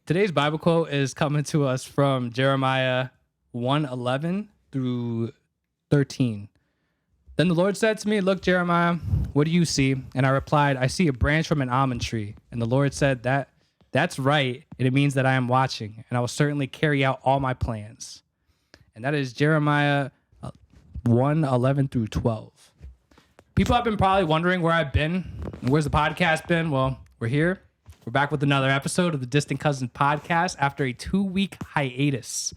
Today's Bible quote is coming to us from Jeremiah 1:11 through 13. Then the Lord said to me, "Look, Jeremiah, what do you see?" And I replied, "I see a branch from an almond tree." And the Lord said, That's right, and it means that I am watching, and I will certainly carry out all my plans. And that is Jeremiah 1:11 through 12. People have been probably wondering where I've been. Where's the podcast been? Well, we're here. We're back with another episode of the Distant Cousins podcast after a 2-week hiatus.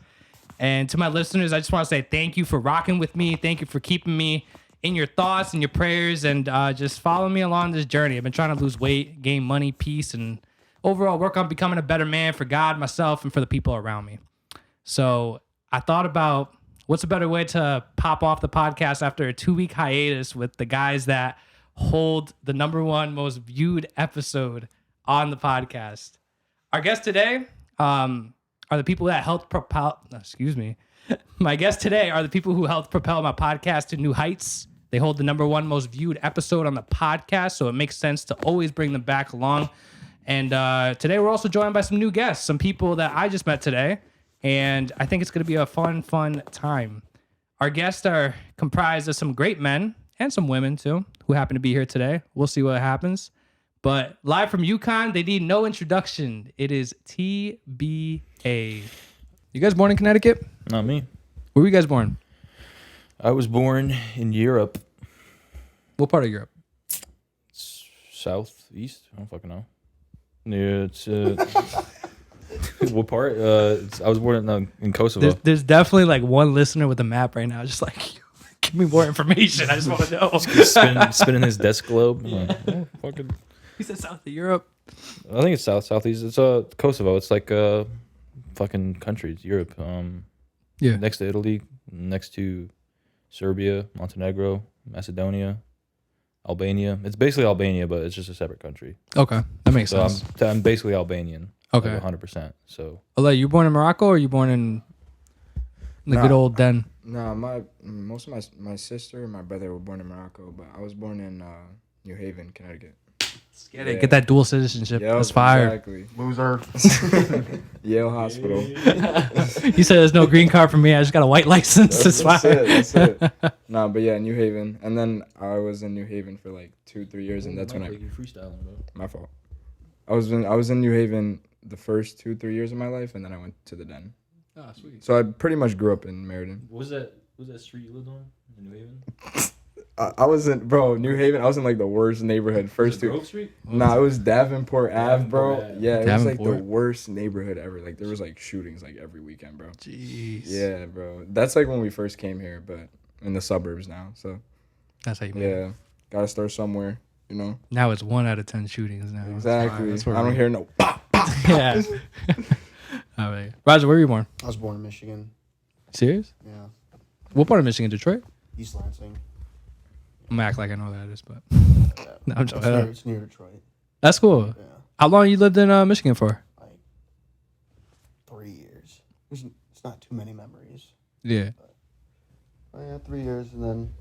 And to my listeners, I just want to say thank you for rocking with me. Thank you for keeping me in your thoughts and your prayers, and just follow me along this journey. I've been trying to lose weight, gain money, peace, and overall work on becoming a better man for God, myself, and for the people around me. So I thought about what's a better way to pop off the podcast after a 2-week hiatus with the guys that hold the #1 most viewed episode on the podcast. Our guests today are the people that helped propel. My guests today are the people who helped propel my podcast to new heights. They hold the #1 most viewed episode on the podcast, so it makes sense to always bring them back along. And today we're also joined by some new guests, some people that I just met today, and I think it's going to be a fun time. Our guests are comprised of some great men and some women too, who happen to be here today. We'll see what happens. But live from UConn, they need no introduction. It is TBA. You guys born in Connecticut? Not me. Where were you guys born? I was born in Europe. What part of Europe? Southeast? I don't fucking know. Yeah, it's what part? I was born in Kosovo. There's definitely like one listener with a map right now, just like, give me more information. I just want to know. Spinning his desk globe. Like, fucking. He said south of Europe. I think it's southeast. It's Kosovo. It's like fucking countries. Europe. Yeah. Next to Italy, next to Serbia, Montenegro, Macedonia, Albania. It's basically Albania, but it's just a separate country. Okay, that makes sense. I'm basically Albanian. Okay, like 100%. So. Olay, you born in Morocco or you born in the good old den? No, most of my sister and my brother were born in Morocco, but I was born in New Haven, Connecticut. Get that dual citizenship. Yep, That's fire. Exactly. Loser. Yale Hospital. You said there's no green card for me. I just got a white license. That's fire. That's it. No, but yeah, New Haven. And then I was in New Haven for like 2-3 years, and that's when you're freestyling, bro. My fault. I was in New Haven the first 2-3 years of my life, and then I went to the den. Oh, sweet. So I pretty much grew up in Meriden. What was that street you lived on in New Haven? I was in, New Haven. I was in like the worst neighborhood. First two. Grove Street? Nah, it was Davenport Ave, bro. Ave. Yeah, it was like the Davenport? worst neighborhood ever. Like there was like shootings like every weekend, bro. Jeez. Yeah, bro. That's like when we first came here, but in the suburbs now. So That's how you make it. yeah, gotta start somewhere, you know. Now it's 1 out of 10 shootings now. Exactly. That's I don't hear no. Yeah. All right. Roger, where were you born? I was born in Michigan. Serious? Yeah. What part of Michigan? Detroit? East Lansing. I'm gonna act like I know where that is, but Yeah. no, I'm joking. It's near Detroit. That's cool. Yeah. How long you lived in Michigan for? Like 3 years. It's not too many memories. Yeah. Oh yeah, 3 years, and then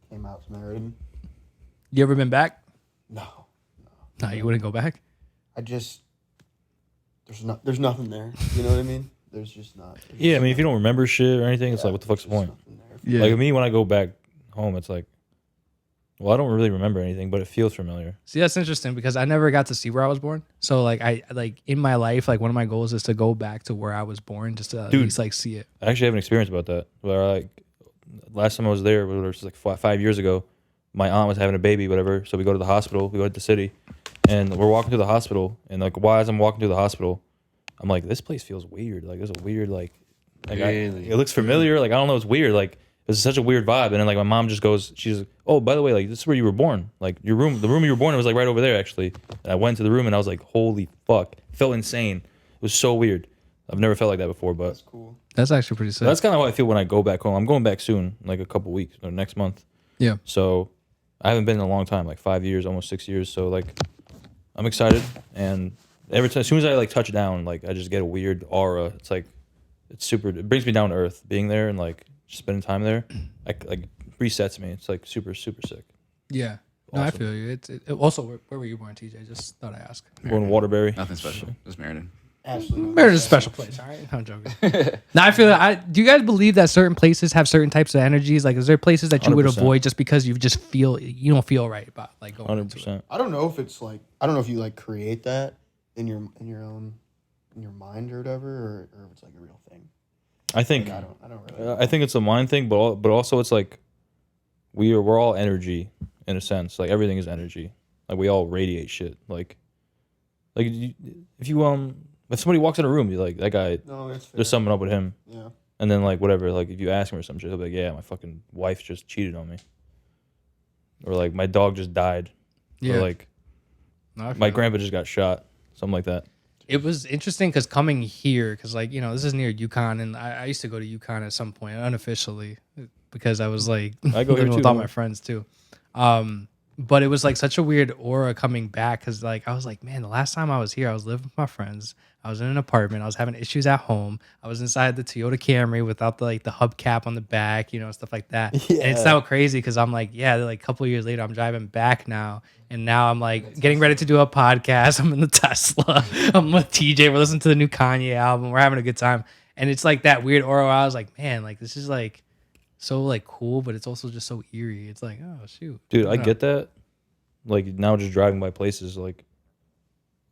came out to Meriden. You ever been back? No. No, you wouldn't go back. I just there's nothing there. You know what I mean? There's just not. Yeah, I mean, if you don't remember shit or anything, it's like, what the fuck's the point? Yeah. Like me, when I go back home, it's like, well, I don't really remember anything, but it feels familiar. See, that's interesting because I never got to see where I was born. So like I in my life, like one of my goals is to go back to where I was born just to at least like see it. I actually have an experience about that. Where like last time I was there, it was like 5 years ago. My aunt was having a baby, whatever. So we go to the hospital. We go to the city, and we're walking to the hospital. And like, as I'm walking to the hospital, I'm like, this place feels weird. Like, there's a weird Really? it looks familiar. Like, I don't know, it's weird. Like, it's such a weird vibe. And then like my mom just goes, she's like, oh, by the way, like this is where you were born. Like the room you were born in was like right over there actually. And I went to the room and I was like, holy fuck, it felt insane. It was so weird. I've never felt like that before, but That's cool. That's actually pretty sick. that's kind of how I feel when I go back home. I'm going back soon, like a couple weeks or next month. Yeah. So I haven't been in a long time, like 5 years, almost 6 years. So like I'm excited, and every time, as soon as I like touch down, like I just get a weird aura. It's like it brings me down to earth being there and like just spending time there. Like resets me. It's like super sick. Yeah. No, I Awesome. feel you. Also, where were you born, TJ? Just thought I ask. Born in Waterbury. Nothing special. Just Meriden. Absolutely. There's a special place. All right, I'm joking. Now I feel do you guys believe that certain places have certain types of energies? Like, is there places that you would 100%. avoid just because you don't feel right about like going? 100%. I don't know if it's like I don't know if you like create that in your mind or whatever, or if it's like a real thing. I think Like, I don't really. I think it's a mind thing, but also it's like we're all energy in a sense. Like everything is energy. Like we all radiate shit. Like if somebody walks in a room, you're like, that guy, No, it's fair. there's something up with him. Yeah. And then like whatever, like if you ask him or some shit, he'll be like, yeah, my fucking wife just cheated on me. Or like my dog just died. Yeah. Or like my grandpa just got shot. Something like that. It was interesting because coming here, because like this is near UConn, and I used to go to UConn at some point unofficially because I was like I go here living with too, all man. my friends too. But it was like such a weird aura coming back because like I was like, man, the last time I was here, I was living with my friends. I was in an apartment. I was having issues at home. I was inside the Toyota Camry without the hubcap on the back, stuff like that. Yeah. And it's now crazy because I'm like, yeah, like a couple of years later, I'm driving back now. And now I'm like getting ready to do a podcast. I'm in the Tesla. I'm with TJ. We're listening to the new Kanye album. We're having a good time. And it's like that weird aura where I was like, man, like this is like so like cool, but it's also just so eerie. It's like, oh shoot. Dude, I get that. Like now just driving by places like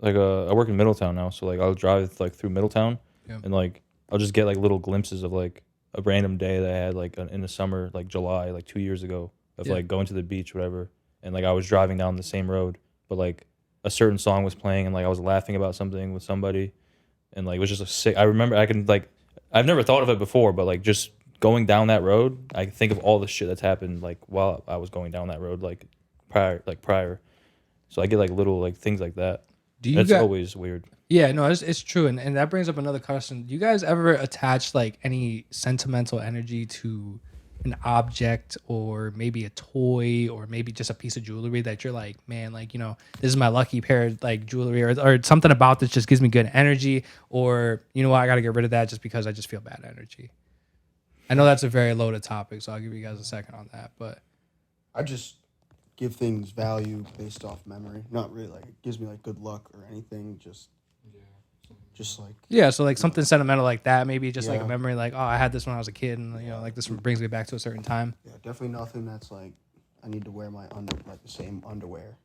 I work in Middletown now, so like I'll drive like through Middletown and like I'll just get like little glimpses of like a random day that I had like in the summer, like July, like 2 years ago of like going to the beach, whatever. And like I was driving down the same road, but like a certain song was playing and like I was laughing about something with somebody and like it was just a sick. I remember I've never thought of it before, but like just going down that road, I think of all the shit that's happened like while I was going down that road like prior. So I get like little like things like that. That's always weird. Yeah, no, it's true. And that brings up another question. Do you guys ever attach like any sentimental energy to an object or maybe a toy or maybe just a piece of jewelry that you're like, man, like, this is my lucky pair of like jewelry or something about this just gives me good energy, or you know what, I got to get rid of that just because I just feel bad energy. I know that's a very loaded topic, so I'll give you guys a second on that, but I just give things value based off memory. Not really like it gives me like good luck or anything. Just like so like something sentimental like that, maybe just like a memory, like, oh, I had this when I was a kid, and like this brings me back to a certain time. Yeah, definitely nothing that's like I need to wear my like the same underwear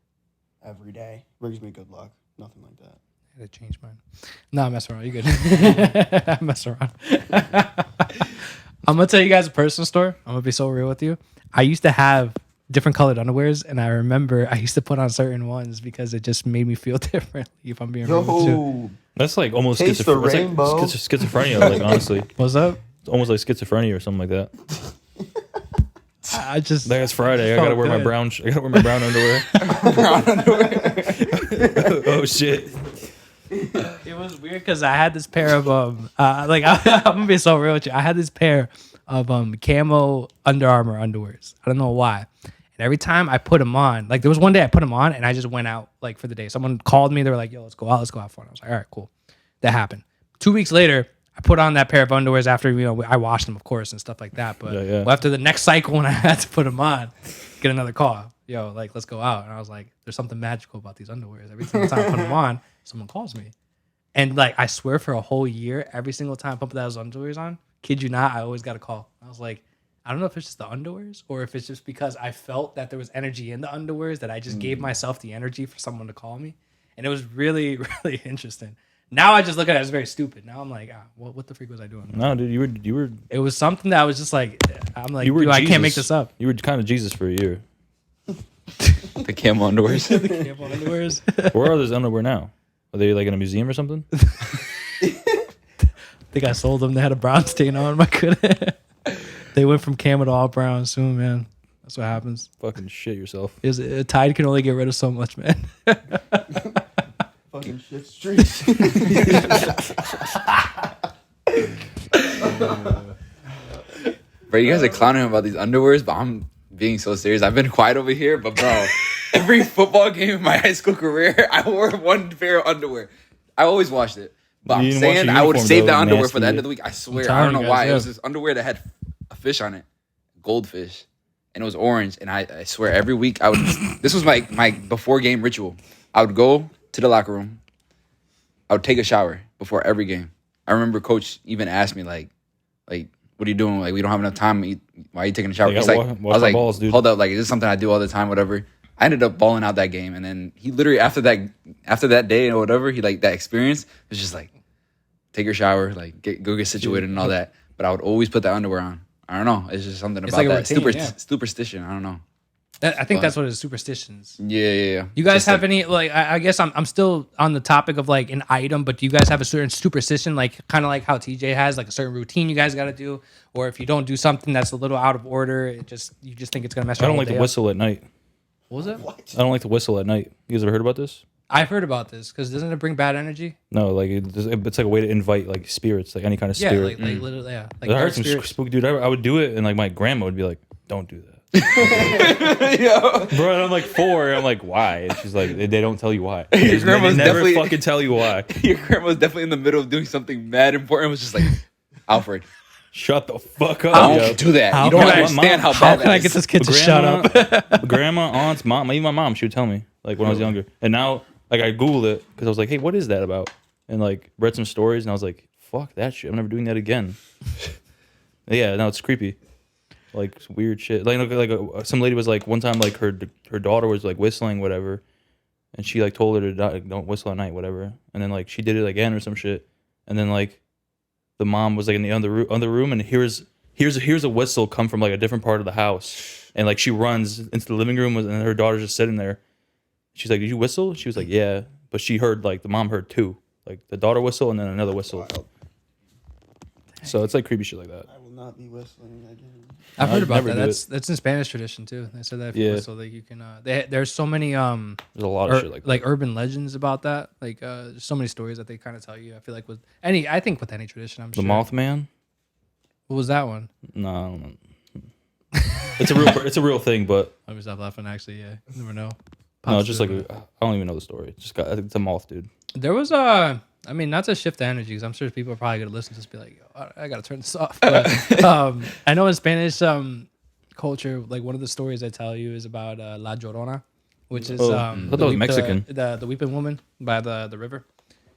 every day. Brings me good luck. Nothing like that. I had to change mine. No, I'm messing around. You good? I'm messing around. I'm gonna tell you guys a personal story. I'm gonna be so real with you. I used to have different colored underwears, and I remember I used to put on certain ones because it just made me feel differently. If I'm being real with you. That's like almost Taste the schizophrenia. rainbow. Like schizophrenia, like honestly. What's up? It's almost like schizophrenia or something like that. I just Like it's Friday. I gotta wear my brown. I gotta wear my brown underwear. Oh shit! It was weird because I had this pair of like I'm gonna be so real with you. I had this pair of camo Under Armour underwears. I don't know why. And every time I put them on, like there was one day I put them on and I just went out like for the day. Someone called me. They were like, "Yo, let's go out for it." I was like, "All right, cool." That happened. 2 weeks later, I put on that pair of underwears after I washed them, of course, and stuff like that. But well, after the next cycle, when I had to put them on, get another call. Yo, like let's go out. And I was like, "There's something magical about these underwears. Every single time I put them on, someone calls me." And like I swear, for a whole year, every single time I put those underwears on, kid you not, I always got a call. I was like, I don't know if it's just the underwears or if it's just because I felt that there was energy in the underwears that I just gave myself the energy for someone to call me. And it was really, really interesting. Now I just look at it as very stupid. Now I'm like, what the freak was I doing? No, dude, you were. It was something that I was just like, I'm like, Dude, I can't make this up. You were kind of Jesus for a year. The camo underwears. The camo underwears. Where are those underwear now? Are they like in a museum or something? I think I sold them. They had a brown stain on them. I couldn't. They went from camo to all brown soon, man. That's what happens. Fucking shit yourself. A Tide can only get rid of so much, man. Fucking shit streaks. Bro, you guys are clowning about these underwears, but I'm being so serious. I've been quiet over here, but bro, every football game in my high school career, I wore one pair of underwear. I always washed it. But I'm saying I would save the underwear for the end of the week. I swear. I don't know why. It was this underwear that had a fish on it. Goldfish. And it was orange. And I swear every week I would this was my before game ritual. I would go to the locker room. I would take a shower. before every game. I remember coach even asked me like, what are you doing? Like, we don't have enough time. Why are you taking a shower? Like, He's I like, wash I was my like, balls, dude. hold up, like, is this something I do all the time, whatever? I ended up balling out that game, and then he literally after that day or whatever, he like that experience was just like, take your shower, like go get situated and all that. But I would always put that underwear on. I don't know. It's just something It's about like a that routine, superstition. I don't know. I think that's what it is, superstitions. Yeah. You guys Just have like, any, like, I guess I'm still on the topic of like an item, but do you guys have a certain superstition, like kind of like how TJ has, like a certain routine you guys got to do? Or if you don't do something that's a little out of order, you just think it's going to mess I your don't whole like day to up? whistle at night. What was it? I don't like to whistle at night. You guys ever heard about this? I've heard about this because doesn't it bring bad energy? No, like it's like a way to invite like spirits, like any kind of Yeah, spirit. like literally, yeah. Like I heard dark some spirits. spooky dude. I would do it, and like my grandma would be like, "Don't do that." yo, Bro, and I'm like 4. I'm like, why? And she's like, they don't tell you why. Your They grandma's never definitely- fucking tell you why. your grandma was definitely in the middle of doing something mad important. Was just like, Alfred, Shut the fuck up. don't yo. do that. How You don't can I- understand how How bad can I that get is. this kid to shut up? Grandma, aunts, mom, even my mom, she would tell me like when I was younger. And now, like I googled it because I was like, hey, what is that about? And like read some stories, and I was like, fuck that shit. I'm never doing that again. Yeah, no, it's creepy. Like it's weird shit. Some lady was like one time like her daughter was like whistling whatever, and she like told her to don't whistle at night whatever. And then like she did it again or some shit. And then like the mom was like in the other room, and here's a whistle come from like a different part of the house, and like she runs into the living room, and her daughter's just sitting there. She's like, "Did you whistle?" She was like, "Yeah," but she heard like the mom heard 2, like the daughter whistle and then another whistle. So it's like creepy shit like that. I will not be whistling again. I've heard I'd about never that. do That's in Spanish tradition too. They said that if you Yeah. whistle, like you can. There's so many There's a lot of shit like that. urban legends about that. Like there's so many stories that they kind of tell you. I feel like with any tradition, I'm The sure. Mothman? What was that one? No, I don't know. It's a real thing, but Let me stop laughing. Actually, yeah, you never know. no, it's just like I don't even know the story. It's a moth, dude. There was I mean, not to shift the energy, because I'm sure people are probably gonna listen to this and be like, Yo, I gotta turn this off. But I know in Spanish culture, like one of the stories I tell you is about La Llorona, which is I thought that was Mexican. the weeping woman by the river.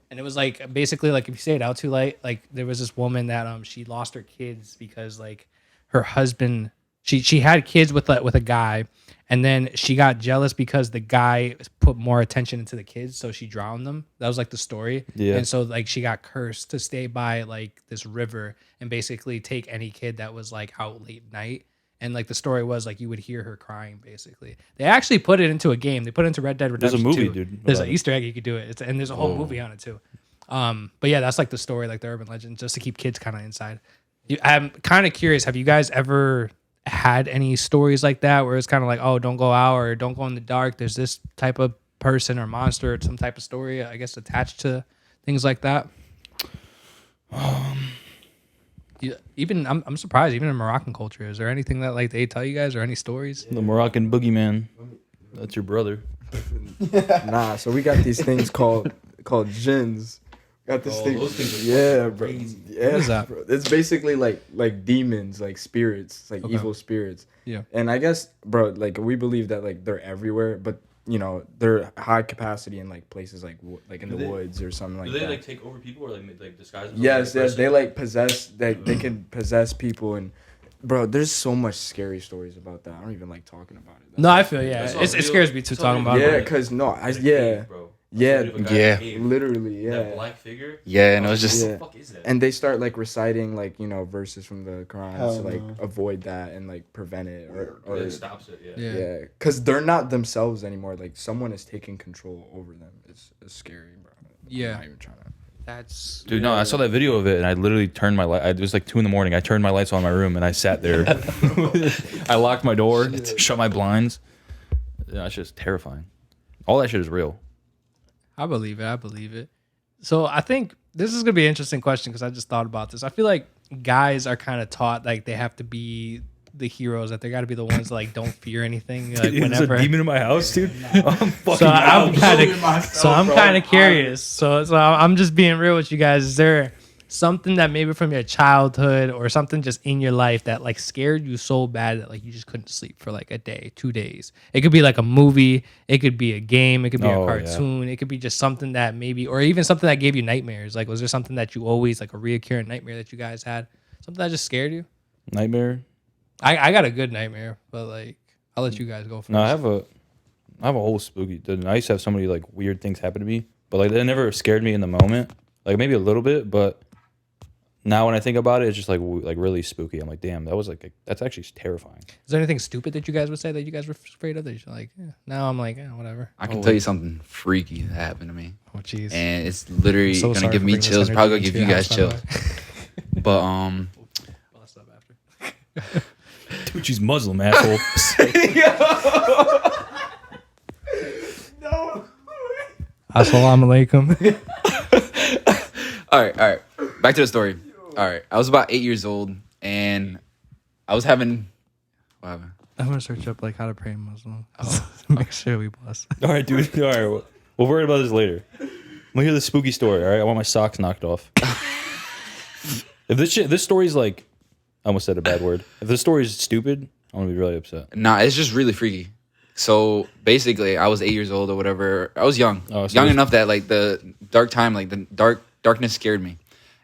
And it was like basically like if you say it out too late, like there was this woman that she lost her kids because like her husband she had kids with a guy, and then she got jealous because the guy put more attention into the kids, so she drowned them. That was like the story. Yeah. And so like she got cursed to stay by like this river and basically take any kid that was like out late night. And like the story was like you would hear her crying basically. They actually put it into a game. They put it into Red Dead There's a Redemption movie, 2. dude, There's about an it. Easter egg you could do it. And there's a whole movie on it too. But yeah, that's like the story, like the urban legend, just to keep kids kind of inside. I'm kind of curious. Have you guys ever had any stories like that where it's kind of like, oh, don't go out or don't go in the dark? There's this type of person or monster or some type of story, I guess, attached to things like that. Even I'm surprised. Even in Moroccan culture, is there anything that like they tell you guys or any stories? The Moroccan boogeyman. That's your brother. Nah, so we got these things called jinns. Got this thing. those things are Yeah, bro. Yeah, What is that? bro. It's basically like demons, like spirits, like evil spirits. Yeah. And I guess, bro, like we believe that like they're everywhere, but you know they're high capacity in like places like in the woods or something like that. take over people or like disguise Yes, they like possess. They can possess people, and bro, there's so much scary stories about that. I don't even like talking about it. No, I feel yeah. That's all It real. scares me too That's all talking real. about Yeah, it. cause no, bro. yeah, literally, yeah. That black figure. Yeah, and it was just Yeah. What the fuck is that? And they start like reciting like verses from the Quran Hell to like no. avoid that and like prevent it or it stops it. Yeah. Yeah. yeah, because they're not themselves anymore. Like someone is taking control over them. It's scary, bro. Yeah. I'm not even trying to. That's Dude, no, I saw that video of it, and I literally turned my light. It was like 2 a.m. I turned my lights on in my room, and I sat there. I locked my door, shut my blinds. Yeah, that's just terrifying. All that shit is real. I believe it. So I think this is gonna be an interesting question because I just thought about this. I feel like guys are kind of taught like they have to be the heroes, that they got to be the ones that like don't fear anything. Like There's whenever. a demon in my house, dude. I'm fucking So I'm out. kind of curious. So I'm just being real with you guys. Is there something that maybe from your childhood or something just in your life that like scared you so bad that like you just couldn't sleep for like a day, 2 days. It could be like a movie, it could be a game, it could be a cartoon, it could be just something that maybe, or even something that gave you nightmares. Like, was there something that you always, like a reoccurring nightmare that you guys had? Something that just scared you? Nightmare. I got a good nightmare, but like I'll let you guys go first. No, I have a whole spooky. I used to have so many like weird things happen to me, but like they never scared me in the moment. Like maybe a little bit, but now when I think about it, it's just like really spooky. I'm like, damn, that was like that's actually terrifying. Is there anything stupid that you guys would say that you guys were afraid of? That you're like, now I'm like, whatever. I can tell you something freaky that happened to me. Oh, jeez. And it's literally So gonna sorry give for me bringing this chills. Probably energy gonna give into you your guys house, chills. But I'll stop after. Dude, she's Muslim, asshole. Assalamu alaikum. all right. Back to the story. All right. I was about 8 years old, and I was having. What happened? I'm gonna search up like how to pray in Muslim. Make sure we bless. All right, dude. All right, we'll worry about this later. I'm gonna hear the spooky story. All right, I want my socks knocked off. If this story's like, I almost said a bad word. If this story's stupid, I'm gonna be really upset. Nah, it's just really freaky. So basically, I was 8 years old or whatever. I was young, young enough that like the dark time, like the darkness scared me.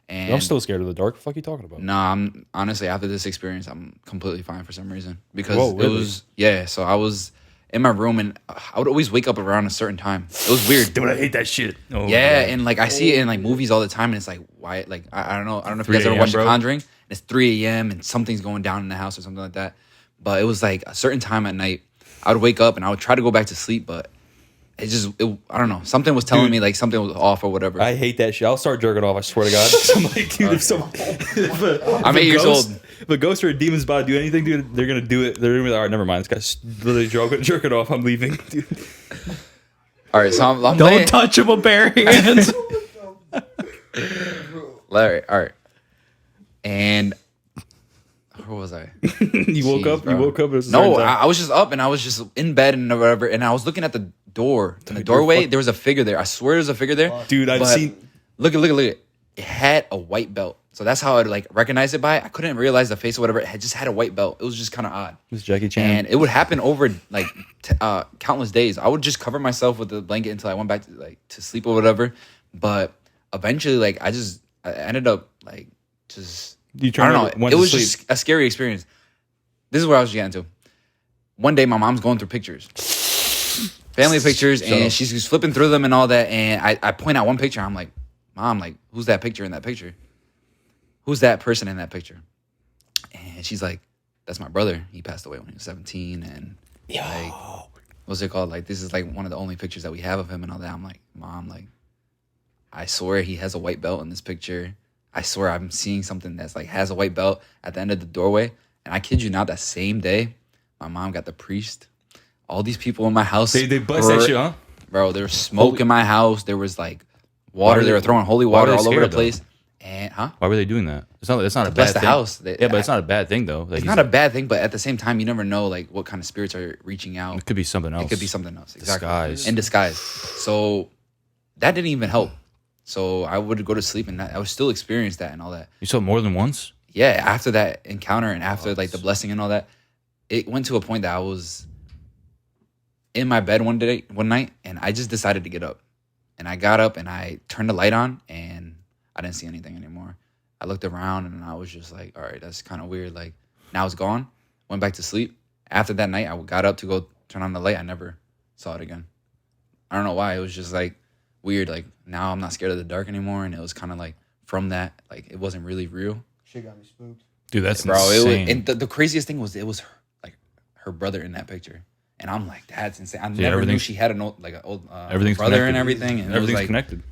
And I'm still scared of the dark. What the fuck are you talking about? Nah, I'm honestly after this experience, I'm completely fine for some reason because Whoa, really? it was So I was in my room and I would always wake up around a certain time. It was weird. Dude, I hate that shit. Oh, yeah, and like I see it in like movies all the time, and it's like why? Like I don't know if you guys ever watched The Conjuring. And it's 3 a.m. and something's going down in the house or something like that. But it was like a certain time at night, I would wake up and I would try to go back to sleep, but I don't know. Something was telling me like something was off or whatever. I hate that shit. I'll start jerking off. I swear to God. I'm like, dude, I'm 8 years old. If a ghost or a demon's about to do anything, dude, they're gonna do it. They're gonna be like, all right, never mind. This guy's literally jerking off. I'm leaving, dude. All right, so I'm Don't playing. touch him with bare hands. Larry, all right. And where was I? You woke up. bro. You woke up. No, I was just up and I was just in bed and whatever, and I was looking at the door. In the doorway, there was a figure there. I swear there was a figure there. Dude, I've But seen. Look at it. It had a white belt. So that's how I'd like recognize it by. I couldn't realize the face or whatever. It just had a white belt. It was just kind of odd. It was Jackie Chan. And it would happen over like countless days. I would just cover myself with the blanket until I went back to sleep or whatever. But eventually, like I ended up like just I don't know. It was just a scary experience. This is what I was getting to. One day, my mom's going through pictures, family pictures, and she's just flipping through them and all that. And I point out one picture. I'm like, Mom, like who's that picture in that picture? Who's that person in that picture? And she's like, that's my brother. He passed away when he was 17. And like, what's it called? Like, this is like one of the only pictures that we have of him and all that. I'm like, Mom, like, I swear he has a white belt in this picture. I swear I'm seeing something that's like has a white belt at the end of the doorway. And I kid you not, that same day, my mom got the priest. All these people in my house. They bust that shit, huh? Bro, there was smoke in my house. There was like water. They were throwing holy water all over the place. And why were they doing that? It's not a bad bless the thing. house. But it's not a bad thing though. Like, It's not a bad thing, but at the same time, you never know like what kind of spirits are reaching out. It could be something else. It could be something else. Exactly. Disguise. In disguise. So that didn't even help. So I would go to sleep and I would still experience that and all that. You saw it more than once? Yeah, after that encounter and after like the blessing and all that, it went to a point that I was in my bed one night, and I just decided to get up. And I got up and I turned the light on and I didn't see anything anymore. I looked around and I was just like, all right, that's kind of weird. Like now it's gone. Went back to sleep. After that night, I got up to go turn on the light. I never saw it again. I don't know why. It was just like weird. Like now I'm not scared of the dark anymore. And it was kind of like from that, like it wasn't really real. Shit got me spooked. Dude, that's Bro, insane. and the craziest thing was it was her brother in that picture. And I'm like, that's insane. I never knew everything's- she had an old everything's brother connected. and everything. And Everything's it was like, connected.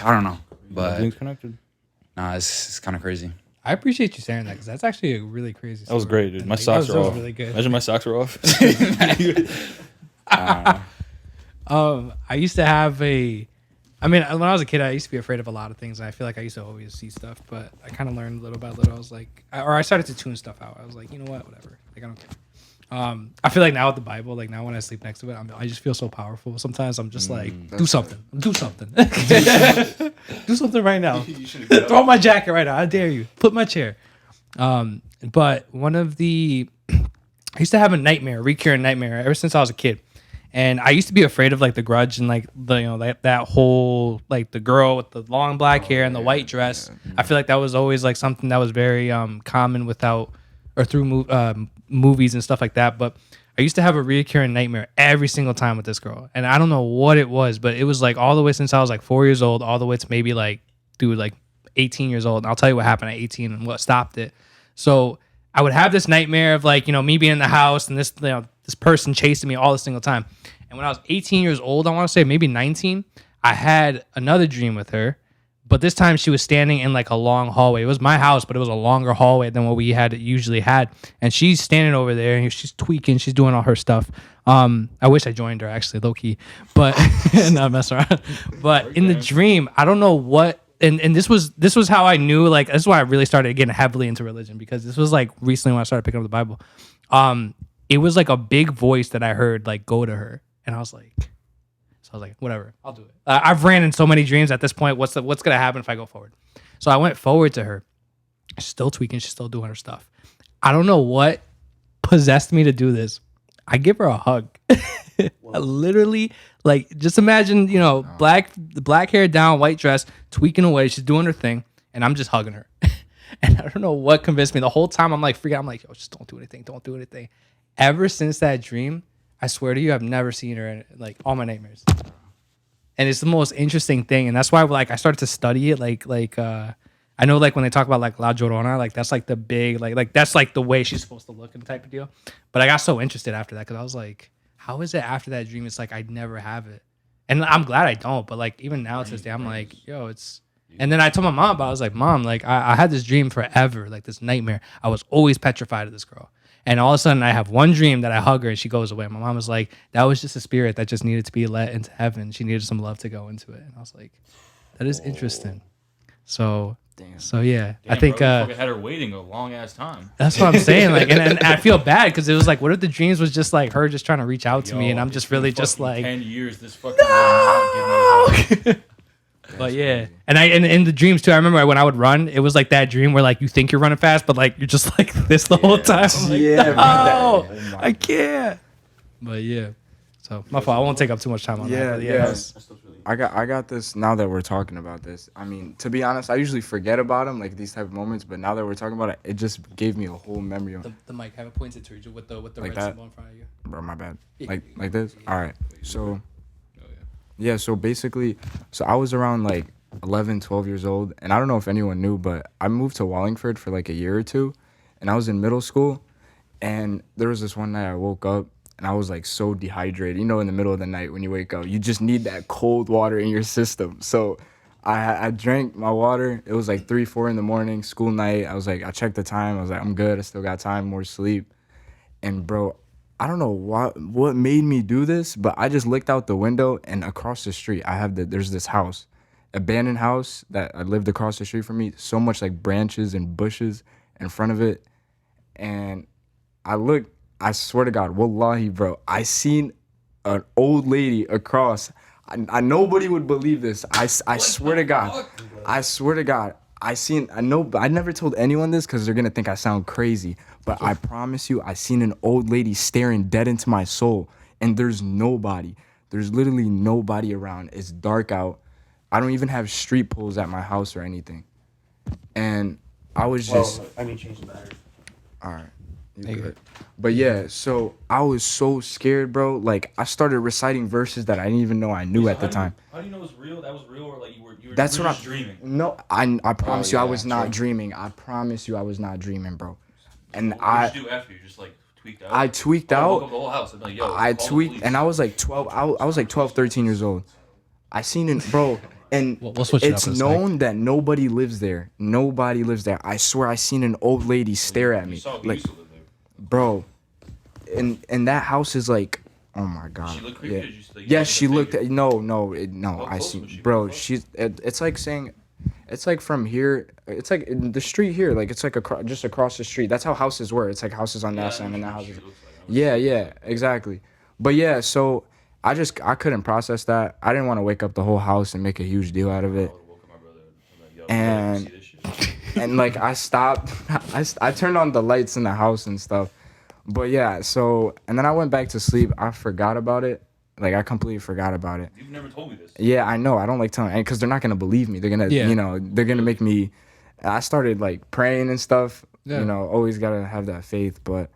I don't know. But Everything's connected. nah, it's kind of crazy. I appreciate you sharing that because that's actually a really crazy story. That was great, dude. And, My like, socks that are was off. really good. Imagine my socks are off. I used to have when I was a kid, I used to be afraid of a lot of things. And I feel like I used to always see stuff, but I kind of learned little by little. I was like, I started to tune stuff out. I was like, you know what, whatever. Like, I don't care. I feel like now with the Bible, like now when I sleep next to it, I just feel so powerful. Sometimes I'm just like, do something, do something, do something right now. Throw my jacket right now. I dare you. Put my chair. But one of the, I used to have a nightmare, recurring nightmare ever since I was a kid. And I used to be afraid of like the Grudge and like the, you know, that whole, like the girl with the long black hair and the white dress. I feel like that was always like something that was very common without or through movies and stuff like that. But I used to have a recurring nightmare every single time with this girl. And I don't know what it was, but it was like all the way since I was like 4 years old, all the way to maybe like, dude, like 18 years old. And I'll tell you what happened at 18 and what stopped it. So I would have this nightmare of like, you know, me being in the house and this, you know, this person chasing me all the single time. And when I was 18 years old, I want to say maybe 19, I had another dream with her. But this time she was standing in like a long hallway. It was my house, but it was a longer hallway than what we had usually had. And she's standing over there and she's tweaking. She's doing all her stuff. I wish I joined her actually, low key, but not mess around. But in the dream, I don't know what. And this was how I knew, like, this is why I really started getting heavily into religion, because this was like recently when I started picking up the Bible. It was like a big voice that I heard like go to her, and I was like, whatever, I'll do it. I've ran in so many dreams at this point. What's gonna happen if I go forward? So I went forward to her. She's still tweaking. She's still doing her stuff. I don't know what possessed me to do this. I give her a hug. I literally, like, just imagine, you know, the black hair down, white dress, tweaking away. She's doing her thing, and I'm just hugging her. And I don't know what convinced me. The whole time I'm like freaking out. I'm like, yo, just don't do anything. Don't do anything. Ever since that dream, I swear to you, I've never seen her in like all my nightmares. And it's the most interesting thing. And that's why like I started to study it. I know like when they talk about like La Llorona, like that's like the big, like that's like the way she's supposed to look and type of deal. But I got so interested after that because I was like, how is it after that dream? It's like I'd never have it. And I'm glad I don't. But like even now to this day, I'm like, yo, it's. And then I told my mom about it. I was like, Mom, like I had this dream forever, like this nightmare. I was always petrified of this girl. And all of a sudden I have one dream that I hug her and she goes away. My mom was like, that was just a spirit that just needed to be let into heaven. She needed some love to go into it. And I was like, that is interesting. So, yeah, I think bro, you had her waiting a long ass time. That's what I'm saying. Like, and I feel bad because it was like, what if the dreams was just like her just trying to reach out to me, and I'm just really just like 10 years. This fucking no. But yeah, and in the dreams too. I remember when I would run, it was like that dream where like you think you're running fast, but like you're just like this the whole time. I'm like, no, I can't. But yeah, so my fault. I won't take up too much time on that. But yeah. I got this now that we're talking about this. I mean, to be honest, I usually forget about them, like these type of moments. But now that we're talking about it, it just gave me a whole memory of the mic. Have it pointed to you with the like red that? symbol in front of you. Bro, my bad. Like this. All right. So yeah. So basically, I was around like 11, 12 years old, and I don't know if anyone knew, but I moved to Wallingford for like a year or two, and I was in middle school, and there was this one night I woke up. And I was like so dehydrated. You know, in the middle of the night when you wake up, you just need that cold water in your system. So I drank my water. It was like 3, 4 in the morning, school night. I was like, I checked the time. I was like, I'm good. I still got time, more sleep. And bro, I don't know what made me do this, but I just looked out the window and across the street, there's this house, abandoned house that I lived across the street from me. So much like branches and bushes in front of it. And I looked. I swear to God, wallahi, bro, I seen an old lady across. I nobody would believe this. I swear to God. I swear to God. I never told anyone this because they're going to think I sound crazy. But I promise you, I seen an old lady staring dead into my soul. And there's nobody. There's literally nobody around. It's dark out. I don't even have street poles at my house or anything. And I was just... I need to change the battery. All right. Good. But yeah, so I was so scared, bro. Like I started reciting verses that I didn't even know I knew at the time. How do you know it was real? That was real, or like you were That's what just dreaming? No, I promise you, I was not dreaming. I promise you, I was not dreaming, bro. And What did you do after? You just like tweaked out? I tweaked out. Woke up the whole house and like, yo, I tweaked, and I was like 12. I was like 12, 13 years old. I seen it, bro. And We'll switch it it's up known that nobody lives there. Nobody lives there. I swear, I seen an old lady stare at me. You saw who Like, used to live there. bro, and that house is like, oh my God. She looked creepy. Yeah. Did you, like, Yes, she figure? looked at no. How I close see, was she? bro. How close? It's like saying, it's like from here. It's like in the street here. Like it's like just across the street. That's how houses were. It's like houses on that side and that house. She looks like, Yeah, exactly. But yeah, so I couldn't process that. I didn't want to wake up the whole house and make a huge deal out of it. And like I stopped, I turned on the lights in the house and stuff. But yeah, so and then I went back to sleep. I forgot about it. Like I completely forgot about it. You've never told me this. Yeah, I know. I don't like telling, because they're not gonna believe me. They're gonna, they're gonna make me. I started like praying and stuff. Yeah. Always gotta have that faith. But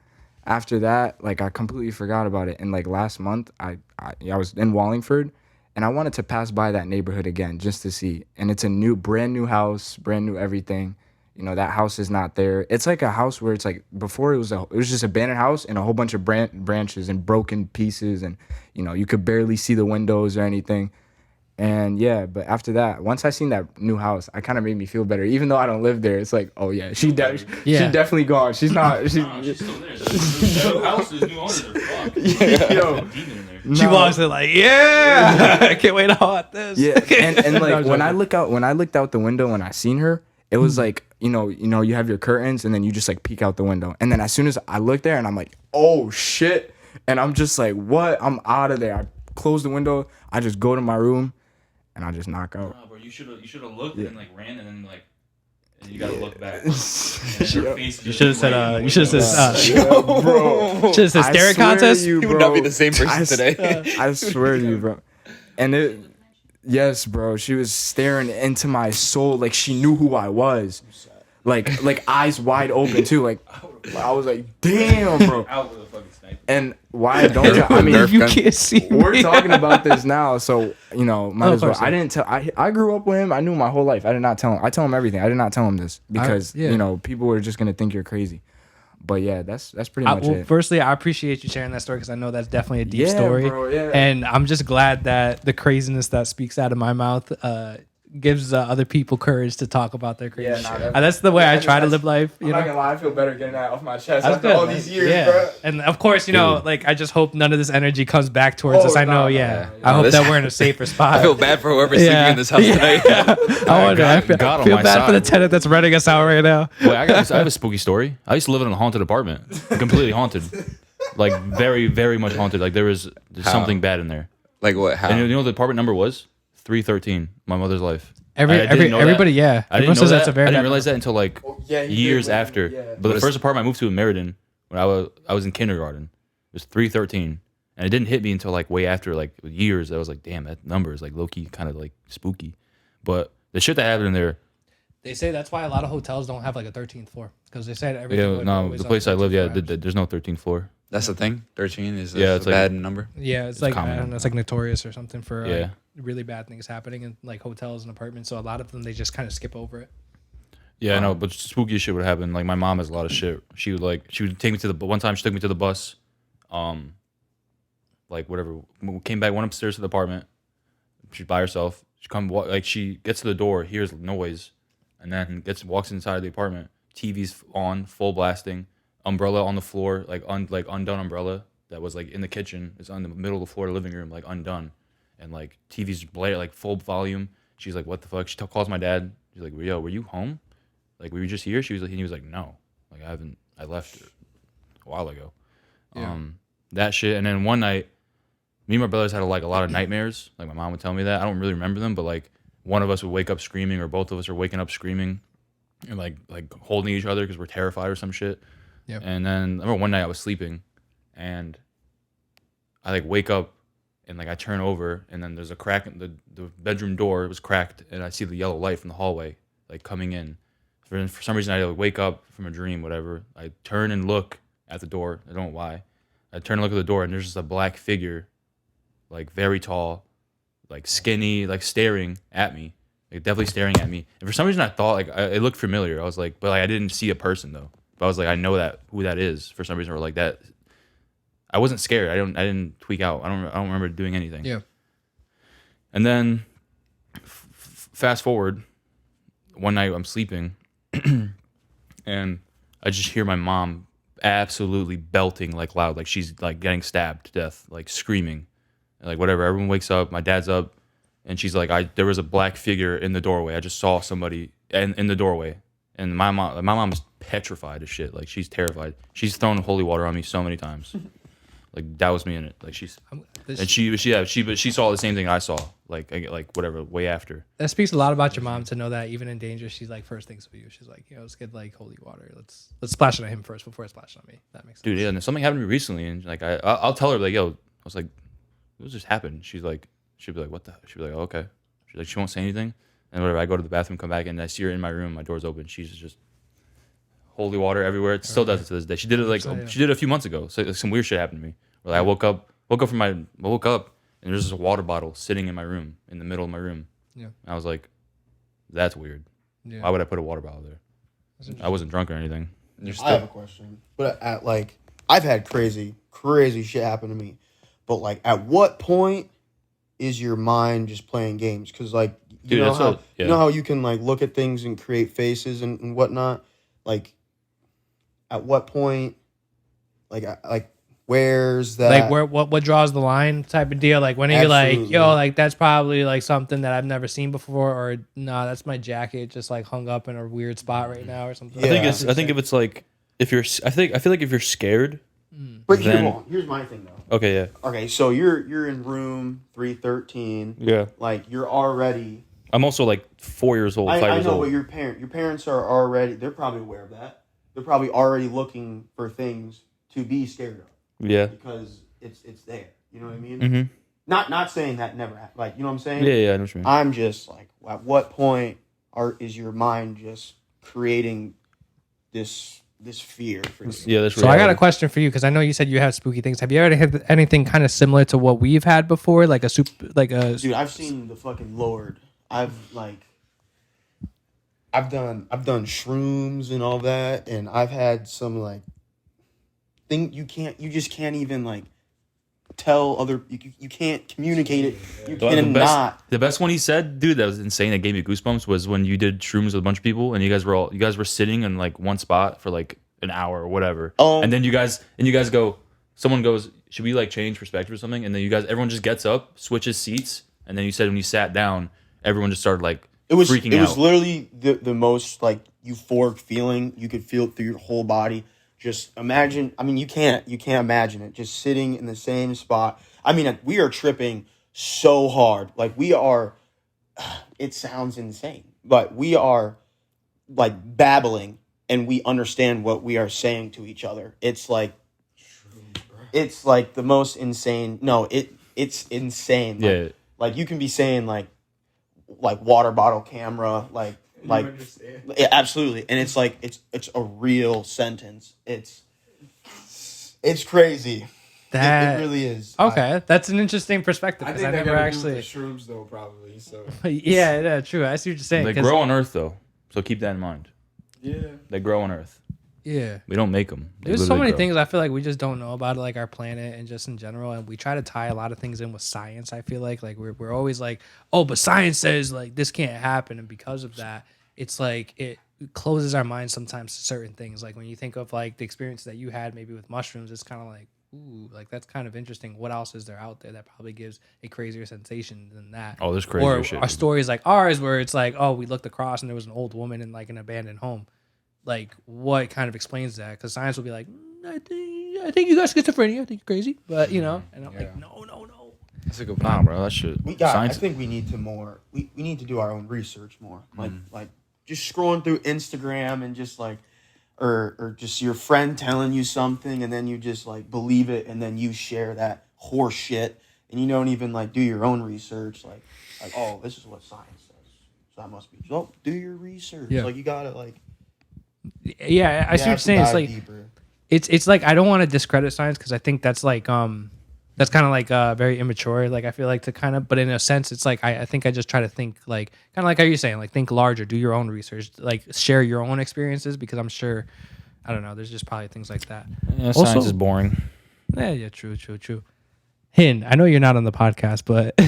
after that, like I completely forgot about it. And like last month, I was in Wallingford, and I wanted to pass by that neighborhood again just to see. And it's a brand new house, brand new everything. That house is not there. It's like a house where it's like before it was just an abandoned house and a whole bunch of branches and broken pieces, and you could barely see the windows or anything. And yeah, but after that, once I seen that new house, I kind of made me feel better. Even though I don't live there, it's like, oh yeah, she definitely gone. She's not. She's still there. New houses, new owners are fucked. Yo. She walks in like, yeah, I can't wait to haunt this. Yeah, and like when I looked out the window when I seen her, it was like, you have your curtains and then you just like peek out the window. And then as soon as I look there and I'm like, oh shit. And I'm just like, what? I'm out of there. I close the window. I just go to my room and I just knock out. Bro, you should have looked and like ran and then like, and you gotta look back. And her face You should have said, you should have said, bro. should have said staring contest. You would not be the same person today. I swear to you, bro. And yes, bro. She was staring into my soul like she knew who I was. Like eyes wide open too. Like I was like, damn, bro. Out with a fucking sniper. And why I don't I mean, You can't see me. we're talking about this now, so might as well. I didn't tell. I grew up with him. I knew my whole life. I did not tell him. I tell him everything. I did not tell him this because people were just gonna think you're crazy. But yeah, that's pretty much it. Firstly, I appreciate you sharing that story because I know that's definitely a deep story. Bro, yeah. And I'm just glad that the craziness that speaks out of my mouth gives other people courage to talk about their crazy shit. That's the way I try to live life. I'm not gonna lie, I feel better getting that off my chest That's after good, all man. these years, bro. And of course, like I just hope none of this energy comes back towards us. I know, I hope this- that we're in a safer spot. I feel bad for whoever's sleeping in this house tonight. I wonder. I God on feel my bad for the side. tenant that's renting us out right now. Wait, I have a spooky story. I used to live in a haunted apartment, completely haunted, like very, very much haunted. Like there's something bad in there. Like what? How? And you know what the apartment number was? 313. My mother's life. Everybody, that. I didn't know Everyone says that. that's a very I didn't bad realize that until like years after. Yeah. But the first apartment I moved to in Meriden, when I was in kindergarten, it was 313, and it didn't hit me until like way after like years. I was like, damn, that number is like low key, kind of like spooky. But the shit that happened in there. They say that's why a lot of hotels don't have like a 13th floor because they said everything. Yeah, would no, always the on place I 13th live, floor have- there's no 13th floor. That's the thing. 13 is Yeah, a it's like- bad number. Yeah, it's like I common. don't know, it's like notorious or something for Yeah. really bad things happening in like hotels and apartments. So a lot of them they just kind of skip over it. Yeah, I know, but spooky shit would happen. Like my mom has a lot of shit. She would take me to the one time she took me to the bus, like whatever. We came back, went upstairs to the apartment. She's by herself. She gets to the door, hears noise, and then walks inside the apartment. TV's on, full blasting. Umbrella on the floor, like undone umbrella that was like in the kitchen. It's on the middle of the floor, living room, like undone, and like TV's blare, like full volume. She's like, "What the fuck?" She calls my dad. She's like, "Yo, were you home? Like, were you just here?" He was like, "No, like I haven't. I left a while ago." Yeah. That shit. And then one night, me and my brothers had like a lot of nightmares. Like my mom would tell me that. I don't really remember them, but like one of us would wake up screaming, or both of us are waking up screaming, and like holding each other because we're terrified or some shit. Yep. And then I remember one night I was sleeping, and I like wake up, and like I turn over, and then there's a crack in the bedroom door. It was cracked, and I see the yellow light from the hallway like coming in. For some reason, I like wake up from a dream, whatever. I turn and look at the door. I don't know why. I turn and look at the door, and there's just a black figure, like very tall, like skinny, like staring at me, like definitely staring at me. And for some reason, I thought like it looked familiar. I was like, but like I didn't see a person though. But I was like, I know who that is for some reason, or like that. I wasn't scared. I didn't tweak out. I don't remember doing anything. Yeah. And then fast forward, one night I'm sleeping, and I just hear my mom absolutely belting like loud, like she's like getting stabbed to death, like screaming, and, like whatever. Everyone wakes up. My dad's up, and she's like, there was a black figure in the doorway. I just saw somebody in the doorway. And my mom's petrified of shit. Like she's terrified. She's thrown holy water on me so many times. Like doused me in it. Like she saw the same thing I saw. Like whatever, way after. That speaks a lot about your mom to know that even in danger, she's like first things with you. She's like, let's get like holy water. Let's splash it on him first before it splashes on me. That makes sense. Dude, yeah, and something happened to me recently, and like I'll tell her like, yo, I was like, what just happened? She'd be like, what the? She'd be like, oh, okay. She's like, she won't say anything, and whatever. I go to the bathroom, come back, and I see her in my room. My door's open. She's just holy water everywhere. It still does it to this day. She did it she did it a few months ago. So like, some weird shit happened to me. Where like, I woke up, and there's just a water bottle sitting in my room, in the middle of my room. Yeah. And I was like, that's weird. Yeah. Why would I put a water bottle there? I wasn't drunk or anything. I have a question. But I've had crazy shit happen to me. But like, at what point is your mind just playing games? Because like, you know how you can like look at things and create faces and whatnot. Like, at what point, like where's that? Like what draws the line type of deal? Like when are you like, yo, like that's probably like something that I've never seen before, or nah, that's my jacket just like hung up in a weird spot right now or something. Yeah. I think if it's like I feel like if you're scared. But here's my thing though. Okay, yeah. Okay, so you're in room 313. Yeah. Like you're already. I'm also like 4 years old, 5 years old. I know, but your parents are already. They're probably aware of that. They're probably already looking for things to be scared of. Yeah. Because it's there. You know what I mean? Mm-hmm. Not saying that never happened. Like, you know what I'm saying? Yeah, I know what you mean. I'm just like, at what point is your mind just creating this fear for you? Yeah, that's so I got a question for you because I know you said you have spooky things. Have you ever had anything kind of similar to what we've had before? Dude, I've seen the fucking Lord. I've done shrooms and all that, and I've had some like thing you just can't even like tell other you can't communicate it. You cannot. The best one he said, dude, that was insane. That gave me goosebumps. Was when you did shrooms with a bunch of people, and you guys were sitting in like one spot for like an hour or whatever, and then you guys go. Someone goes, should we like change perspective or something? And then everyone just gets up, switches seats, and then you said when you sat down, everyone just started like freaking out. It was literally the most like euphoric feeling. You could feel it through your whole body. Just imagine. I mean, you can't imagine it. Just sitting in the same spot. I mean, we are tripping so hard. Like we are. It sounds insane, but we are like babbling, and we understand what we are saying to each other. It's like the most insane. No, it's insane. Yeah. Like you can be saying like water bottle camera, like yeah, absolutely, and it's like it's a real sentence. It's crazy. It really is. Okay, that's an interesting perspective. I think I they never gotta actually do with the shrooms though, probably. So yeah, true. I see what you're saying. They grow on Earth though, so keep that in mind. Yeah, they grow on Earth. Yeah, we don't make them. There's so many things I feel like we just don't know about, like our planet and just in general, and we try to tie a lot of things in with science. I feel like we're always like, oh, but science says like this can't happen, and because of that, it's like it closes our minds sometimes to certain things. Like when you think of like the experience that you had maybe with mushrooms, it's kind of like, ooh, like that's kind of interesting. What else is there out there that probably gives a crazier sensation than that? Oh, there's crazier shit. Or stories like ours where it's like, oh, we looked across and there was an old woman in like an abandoned home. Like, what kind of explains that? Because science will be like, I think you got schizophrenia. I think you're crazy. But, you know, and I'm like, no. That's a good point, bro. That shit. I think we need to more. We need to do our own research more. Like just scrolling through Instagram and just like, or just your friend telling you something and then you just like believe it and then you share that horse shit and you don't even like do your own research. Like oh, this is what science says. So that must be. So do your research. Yeah. Like you gotta like. Yeah, I see what you're saying. It's like deeper. It's like I don't want to discredit science because I think that's like that's kind of like very immature. Like I feel like to kind of, but in a sense, it's like I think I just try to think like kind of like how you're saying, like think larger, do your own research, like share your own experiences because I'm sure, I don't know, there's just probably things like that. Yeah, science is boring. Yeah, true. Hin, I know you're not on the podcast, but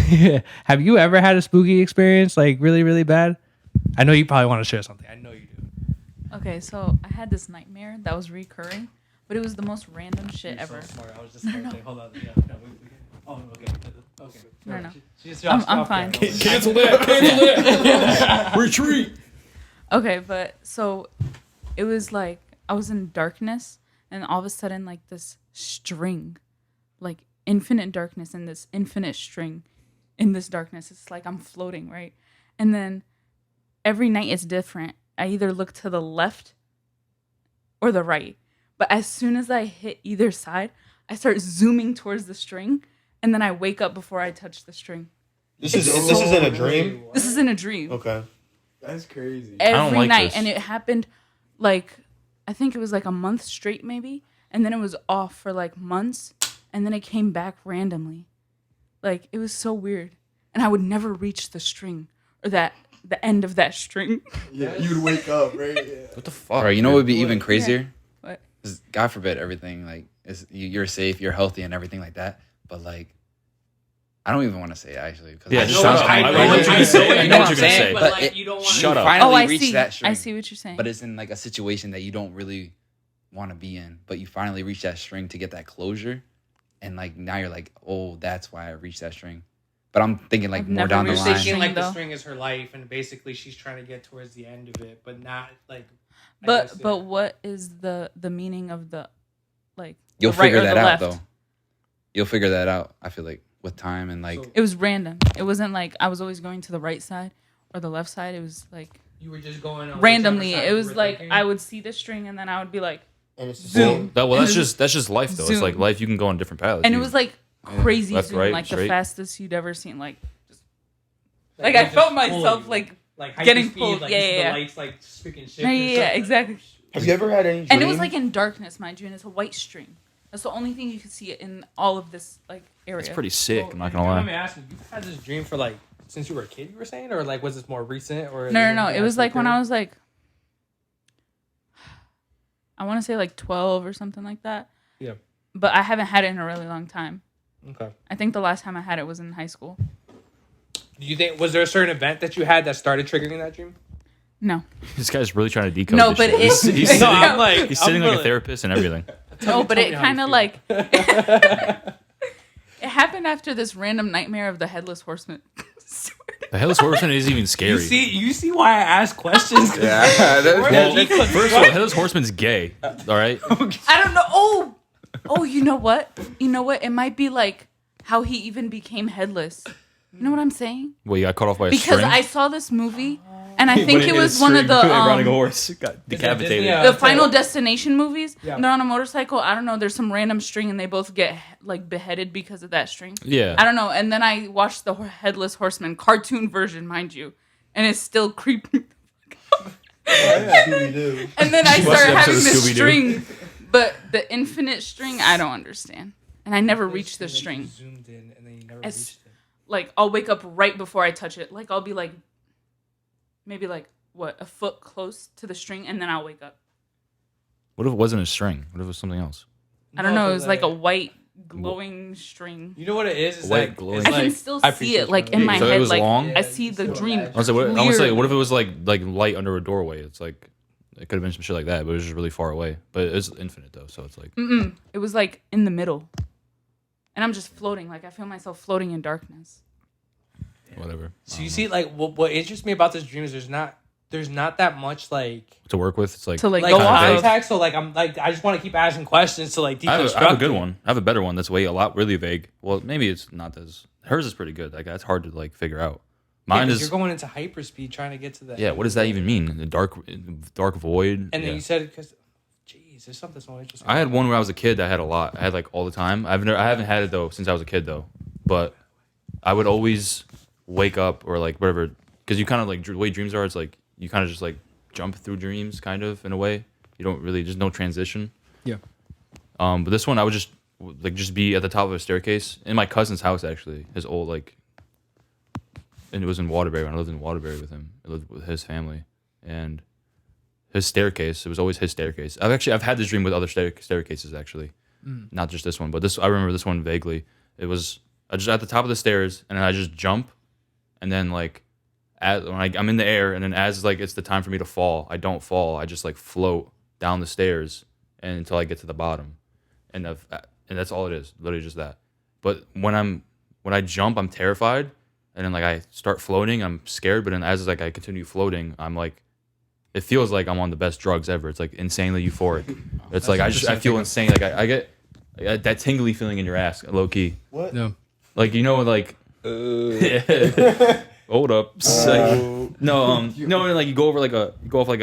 have you ever had a spooky experience like really, really bad? I know you probably want to share something. I know you do. Okay, so I had this nightmare that was recurring, but it was the most random shit ever. So smart. I was just hold on. Yeah, oh, okay. No. I'm fine. Cancel that. Retreat. Okay, but so it was like I was in darkness, and all of a sudden, like this string, like infinite darkness, and this infinite string in this darkness. It's like I'm floating, right? And then every night it's different. I either look to the left or the right. But as soon as I hit either side, I start zooming towards the string, and then I wake up before I touch the string. This is in a dream. This is in a dream. Okay. That's crazy. Every like night. this. And it happened like, I think it was like a month straight maybe. And then it was off for like months. And then it came back randomly. Like, it was so weird. And I would never reach the string or the end of that string. Yeah, you'd wake up, right? Yeah. What the fuck? Bro, you know what would be even crazier? What? Is God forbid everything like you're safe, you're healthy, and everything like that. But like, I don't even want to say it, actually. Because Yeah, I just know shut what up. I I know know what you're gonna say. I You know know what what you're I'm gonna saying? say. But like, you don't want you Shut up. finally Oh, I reach see. that string. I see what you're saying. But it's in like a situation that you don't really want to be in. But you finally reach that string to get that closure, and like now you're like, oh, that's why I reached that string. But I'm thinking like I've more never down the reached You're line. thinking like the though. string is her life, and basically she's trying to get towards the end of it, but not like. I But guess, but what is the meaning of the, like, You'll the right figure or that the out left? though. You'll figure that out. I feel like with time and like So- It was random. It wasn't like I was always going to the right side or the left side. It was like you were just going on randomly. whichever side It you was were like thinking. I would see the string and then I would be like, And it's the Zoom. same. That's just life though. It's like Zoom. life. You can go on different paths. and it You- was like crazy Left, zoom, right, like the straight. fastest you'd ever seen. Like Like, I it felt just pulled myself you. like like getting hyperspeed, pulled. Like, Yeah, you see yeah, yeah. The lights like freaking shift. yeah, and yeah, stuff. exactly. Have you ever had any dream? And it was like in darkness, mind you, and it's a white string. That's the only thing you could see in all of this like area. It's pretty sick. So, I'm not if gonna you lie. Let me ask you. You've had this dream for like since you were a kid. You were saying, or like was this more recent? Or No. It was like when I was like, I want to say like 12 or something like that. Yeah. But I haven't had it in a really long time. Okay. I think the last time I had it was in high school. Do you think was there a certain event that you had that started triggering that dream? No. This guy's really trying to decode. No, this but shit. it's- He's No, sitting, I'm like- he's sitting I'm like a really- therapist and everything. No, but tell it me how you kind of feel. like it happened after this random nightmare of the headless horseman. The Headless Horseman isn't even scary. You see why I ask questions? yeah. Well, first of all, Headless Horseman's gay. All right. I don't know. Oh, you know what? It might be like how he even became headless. You know what I'm saying? Well, you got cut off by a Because string. I saw this movie, and I think it was one of the riding a horse. Got decapitated. Disney, the Final Destination movies. Yeah. They're on a motorcycle. I don't know. There's some random string, and they both get like beheaded because of that string. Yeah. I don't know. And then I watched the Headless Horseman cartoon version, mind you, and it's still creepy. Scooby-Doo. And then I Watch the started episode having of this Scooby-Doo. string, but the infinite string, I don't understand. And I never reached the Like, you string. zoomed in and then you never As- reached it. Like I'll wake up right before I touch it. Like I'll be like, maybe like what, a foot close to the string, and then I'll wake up. What if it wasn't a string? What if it was something else? I don't know. so It was like a white glowing string. You know what it is? It's White like glowing. it's I can like- still I see appreciate it like you. in my So it head. was Like long? I see the dream. I was like, what clearly. if it was like light under a doorway? It's like it could have been some shit like that, but it was just really far away. But it's infinite though, so it's like It was like in the middle, and I'm just floating. Like I feel myself floating in darkness. whatever. So you see, like what interests me about this dream is there's not that much like To work with, it's like To like like go kinda off vague. of. context. So like I'm like I just want to keep asking questions to like I deconstruct. have a good it. one. I have a better one that's a lot really vague. Well, maybe it's not as hers is pretty good. Like that's hard to like figure out. Yeah, Mine 'cause is you're going into hyperspeed trying to get to that. yeah. What does that even mean? The dark void. And then Yeah. you said because, jeez, there's something so interesting. I had one when I was a kid that I had a lot. I had like all the time. I haven't had it though since I was a kid though. But I would always wake up or like whatever because you kind of like the way dreams are. It's like you kind of just like jump through dreams kind of in a way. You don't really there's no transition. Yeah. But this one I would just be at the top of a staircase in my cousin's house actually. His old like, and it was in Waterbury when I lived in Waterbury with him. I lived with his family and his staircase. It was always his staircase. I've had this dream with other staircases actually, not just this one. But this I remember this one vaguely. It was I just at the top of the stairs and then I just jump, and then like I'm in the air and then as like it's the time for me to fall, I don't fall. I just like float down the stairs and until I get to the bottom, and that's all it is. Literally just that. But when I jump, I'm terrified, and then like I start floating, I'm scared. But then as like I continue floating, I'm like it feels like I'm on the best drugs ever. It's like insanely euphoric. It's like I feel insane. Like I get that tingly feeling in your ass, low key. What? No. Like like hold up. Like you go over you go off like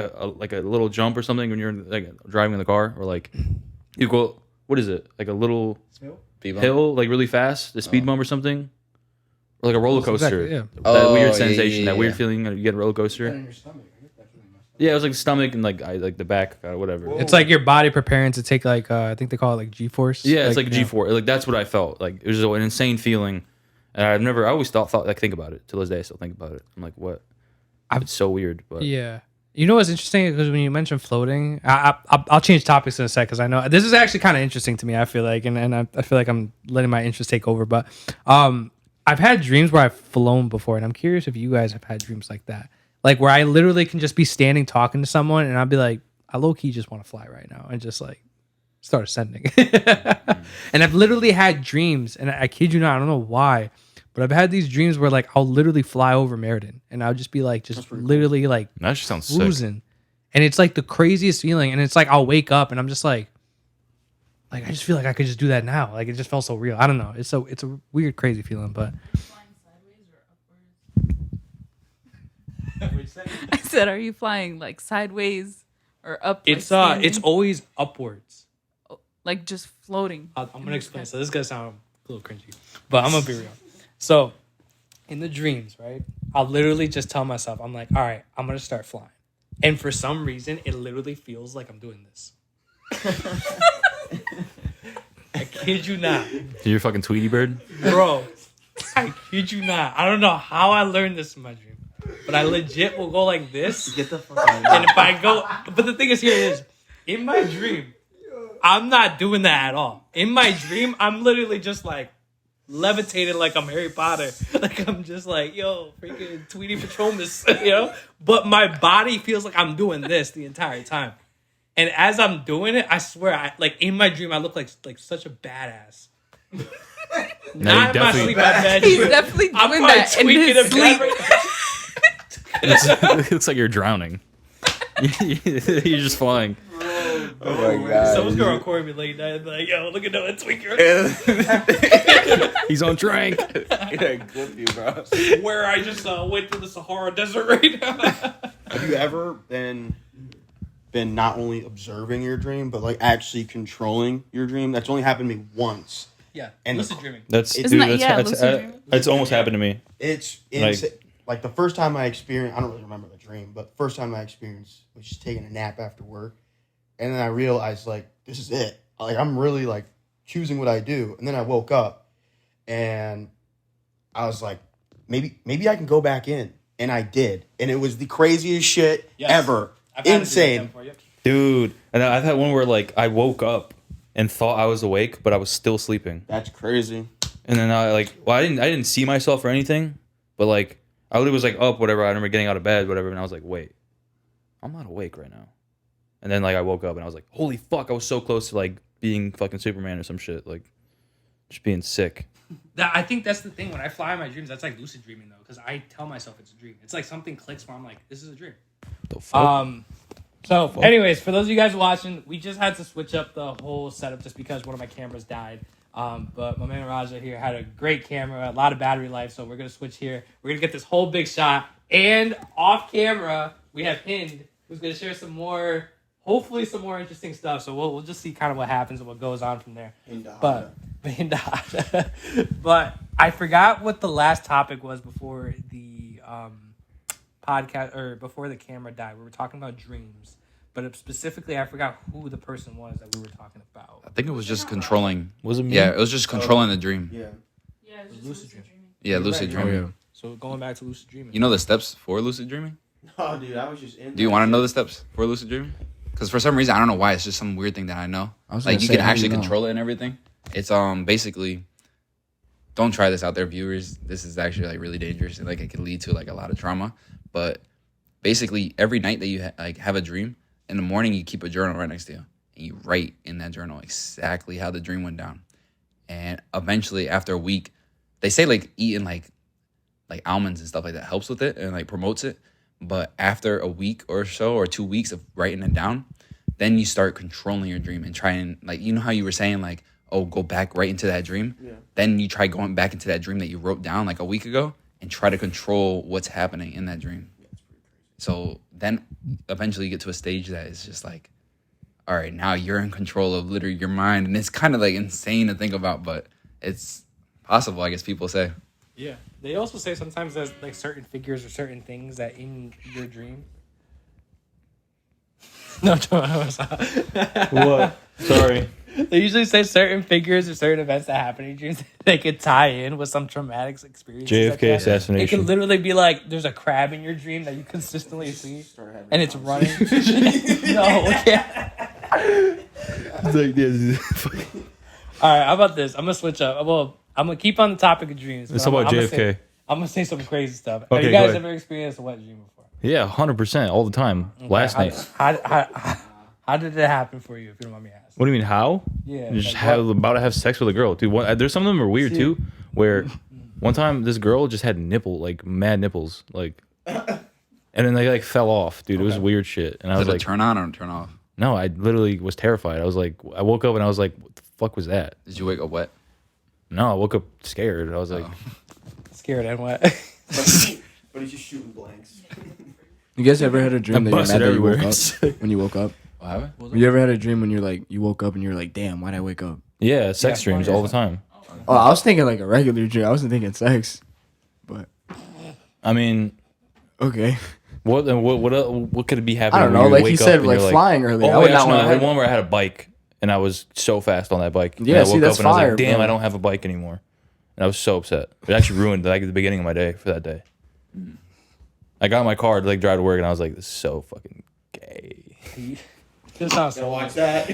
a little jump or something when you're like driving in the car, or like you go, what is it, like a little hill like really fast, the speed bump or something, or like a roller coaster. Exactly, That weird sensation, that weird feeling you get a roller coaster. In your stomach. Yeah, it was like the stomach and like the back, whatever. It's like your body preparing to take like I think they call it like G-force. Yeah, it's like G4. Like that's what I felt. Like it was an insane feeling, and I always thought like think about it till this day. I still think about it. I'm like, what? It's so weird, but Yeah. You know what's interesting, because when you mentioned floating, I'll change topics in a sec, because I know this is actually kind of interesting to me. I feel like, and I feel like I'm letting my interest take over. But I've had dreams where I've flown before, and I'm curious if you guys have had dreams like that, like where I literally can just be standing talking to someone, and I'll be like, I low key just want to fly right now, and just like start ascending. And I've literally had dreams, and I kid you not, I don't know why, but I've had these dreams where like I'll literally fly over Meriden, and I'll just be like, just literally like that just sounds sick. cruising. And it's like the craziest feeling. And it's like I'll wake up and I'm just like I just feel like I could just do that now. Like it just felt so real. I don't know. It's a weird, crazy feeling. But I said, are you flying like sideways or up? it's like, always upwards. like just floating. I'm gonna explain. So this is gonna sound a little cringy, but I'm gonna be real. So in the dreams, right, I'll literally just tell myself, I'm like, all right, I'm gonna start flying. And for some reason, it literally feels like I'm doing this. I kid you not. You're a fucking Tweety bird. Bro, I kid you not. I don't know how I learned this in my dream, but I legit will go like this. Get the fuck out of here. And if I go, but the thing is here is, in my dream, I'm not doing that at all. In my dream, I'm literally just like levitating like I'm Harry Potter. Like I'm just like, yo, freaking Tweety Patromus, you know? But my body feels like I'm doing this the entire time. And as I'm doing it, I swear, like in my dream, I look like such a badass. Not in my sleep, my bad. He's definitely I'm doing probably that in tweaking his a sleep. It looks like you're drowning. You're just flying. Oh my god. Someone's gonna record me late night and be like, yo, look at that tweaker. He's on drink. Clip you, bro. Where I just went through the Sahara Desert right now. Have you ever been not only observing your dream, but like actually controlling your dream? That's only happened to me once. Yeah, And lucid dreaming. That's Isn't that- yeah, that's lucid dreaming? it's almost happened to me. It's Like- like the first time I experienced, I don't really remember the dream, but the first time I experienced was just taking a nap after work. And then I realized like, this is it. Like I'm really like choosing what I do. And then I woke up and I was like, maybe I can go back in. And I did. And it was the craziest shit ever. Insane. Dude, and I've had one where like I woke up and thought I was awake, but I was still sleeping. That's crazy. And then I didn't see myself or anything, but like I literally was like up, whatever. I remember getting out of bed, whatever, and I was like, wait, I'm not awake right now. And then like I woke up and I was like, holy fuck, I was so close to like being fucking Superman or some shit, like just being sick. I think that's the thing. When I fly in my dreams, that's like lucid dreaming though, because I tell myself it's a dream. It's like something clicks where I'm like, this is a dream. The fuck? So, anyways, for those of you guys watching, we just had to switch up the whole setup just because one of my cameras died. But my man Raja here had a great camera, a lot of battery life, so we're going to switch here. We're going to get this whole big shot. And off camera, we have Hind, who's going to share some more, hopefully some more interesting stuff. So we'll just see kind of what happens and what goes on from there. But I forgot what the last topic was before the podcast, or before the camera died. We were talking about dreams. But specifically, I forgot who the person was that we were talking about. I think it was just controlling. Was it me? Yeah, it was just controlling the dream. Yeah. Yeah, it's just lucid dreaming. Yeah, lucid Right. dreaming. Oh, yeah. So going back to lucid dreaming. You know the steps for lucid dreaming? Oh, dude, I was just in. Do you want to know the steps for lucid dreaming? Because for some reason, I don't know why, it's just some weird thing that I know. I was Like gonna you say, can how do actually you know? control it and everything. It's basically, don't try this out there, viewers. This is actually like really dangerous and like it can lead to like a lot of trauma. But basically, every night that you like have a dream, in the morning you keep a journal right next to you and you write in that journal exactly how the dream went down. And eventually, after a week, they say like eating like almonds and stuff like that helps with it and like promotes it. But after a week or so, or 2 weeks of writing it down, then you start controlling your dream and trying, like, you know how you were saying, like, oh, go back right into that dream? Yeah. Then you try going back into that dream that you wrote down like a week ago and try to control what's happening in that dream. So then eventually you get to a stage that is just like, all right, now you're in control of literally your mind. And it's kind of like insane to think about, but it's possible, I guess people say. Yeah. They also say sometimes there's like certain figures or certain things that in your dream. No, What? Sorry. They usually say certain figures or certain events that happen in your dreams. They could tie in with some traumatic experience. JFK It assassination. could literally be like there's a crab in your dream that you consistently see, and it's running. No, yeah. All right, how about this? I'm gonna switch up. Well, I'm gonna keep on the topic of dreams. Let's talk about JFK. I'm gonna say some crazy stuff. Have Okay, you go guys ahead. ever experienced a wet dream before? Yeah, 100% all the time. Last night. How did it happen for you? If you don't mind me asking. What do you mean? How? Yeah, You just like about to have sex with a girl, dude. There's some of them are weird too. Where one time this girl just had mad nipples, like, and then they like fell off, dude. It was weird shit. And I was Is it like, a turn on or a turn off? no, I literally was terrified. I woke up and I was like, what the fuck was that? Did you wake up wet? No, I woke up scared. I was like, Scared and wet. But he's just shooting blanks. You guys ever had a dream that you're busted mad that you woke everywhere. up when you woke up? What happened? You ever had a dream when you woke up and you're like, damn, why'd I wake up? yeah, sex Yeah, dreams all the time. Oh, I was thinking like a regular dream. I wasn't thinking sex. But I mean, okay. what could it be happening? I don't when know. you Like wake you up said, and like you're flying earlier. I Oh, would yeah, not no, I want had to. one where I had a bike and I was so fast on that bike. Yeah, and I see, woke that's up and I was fire, like, damn, bro. I don't have a bike anymore. And I was so upset. It actually ruined like the beginning of my day for that day. I got in my car to like drive to work and I was like, this is so fucking gay. This sounds so Watch that.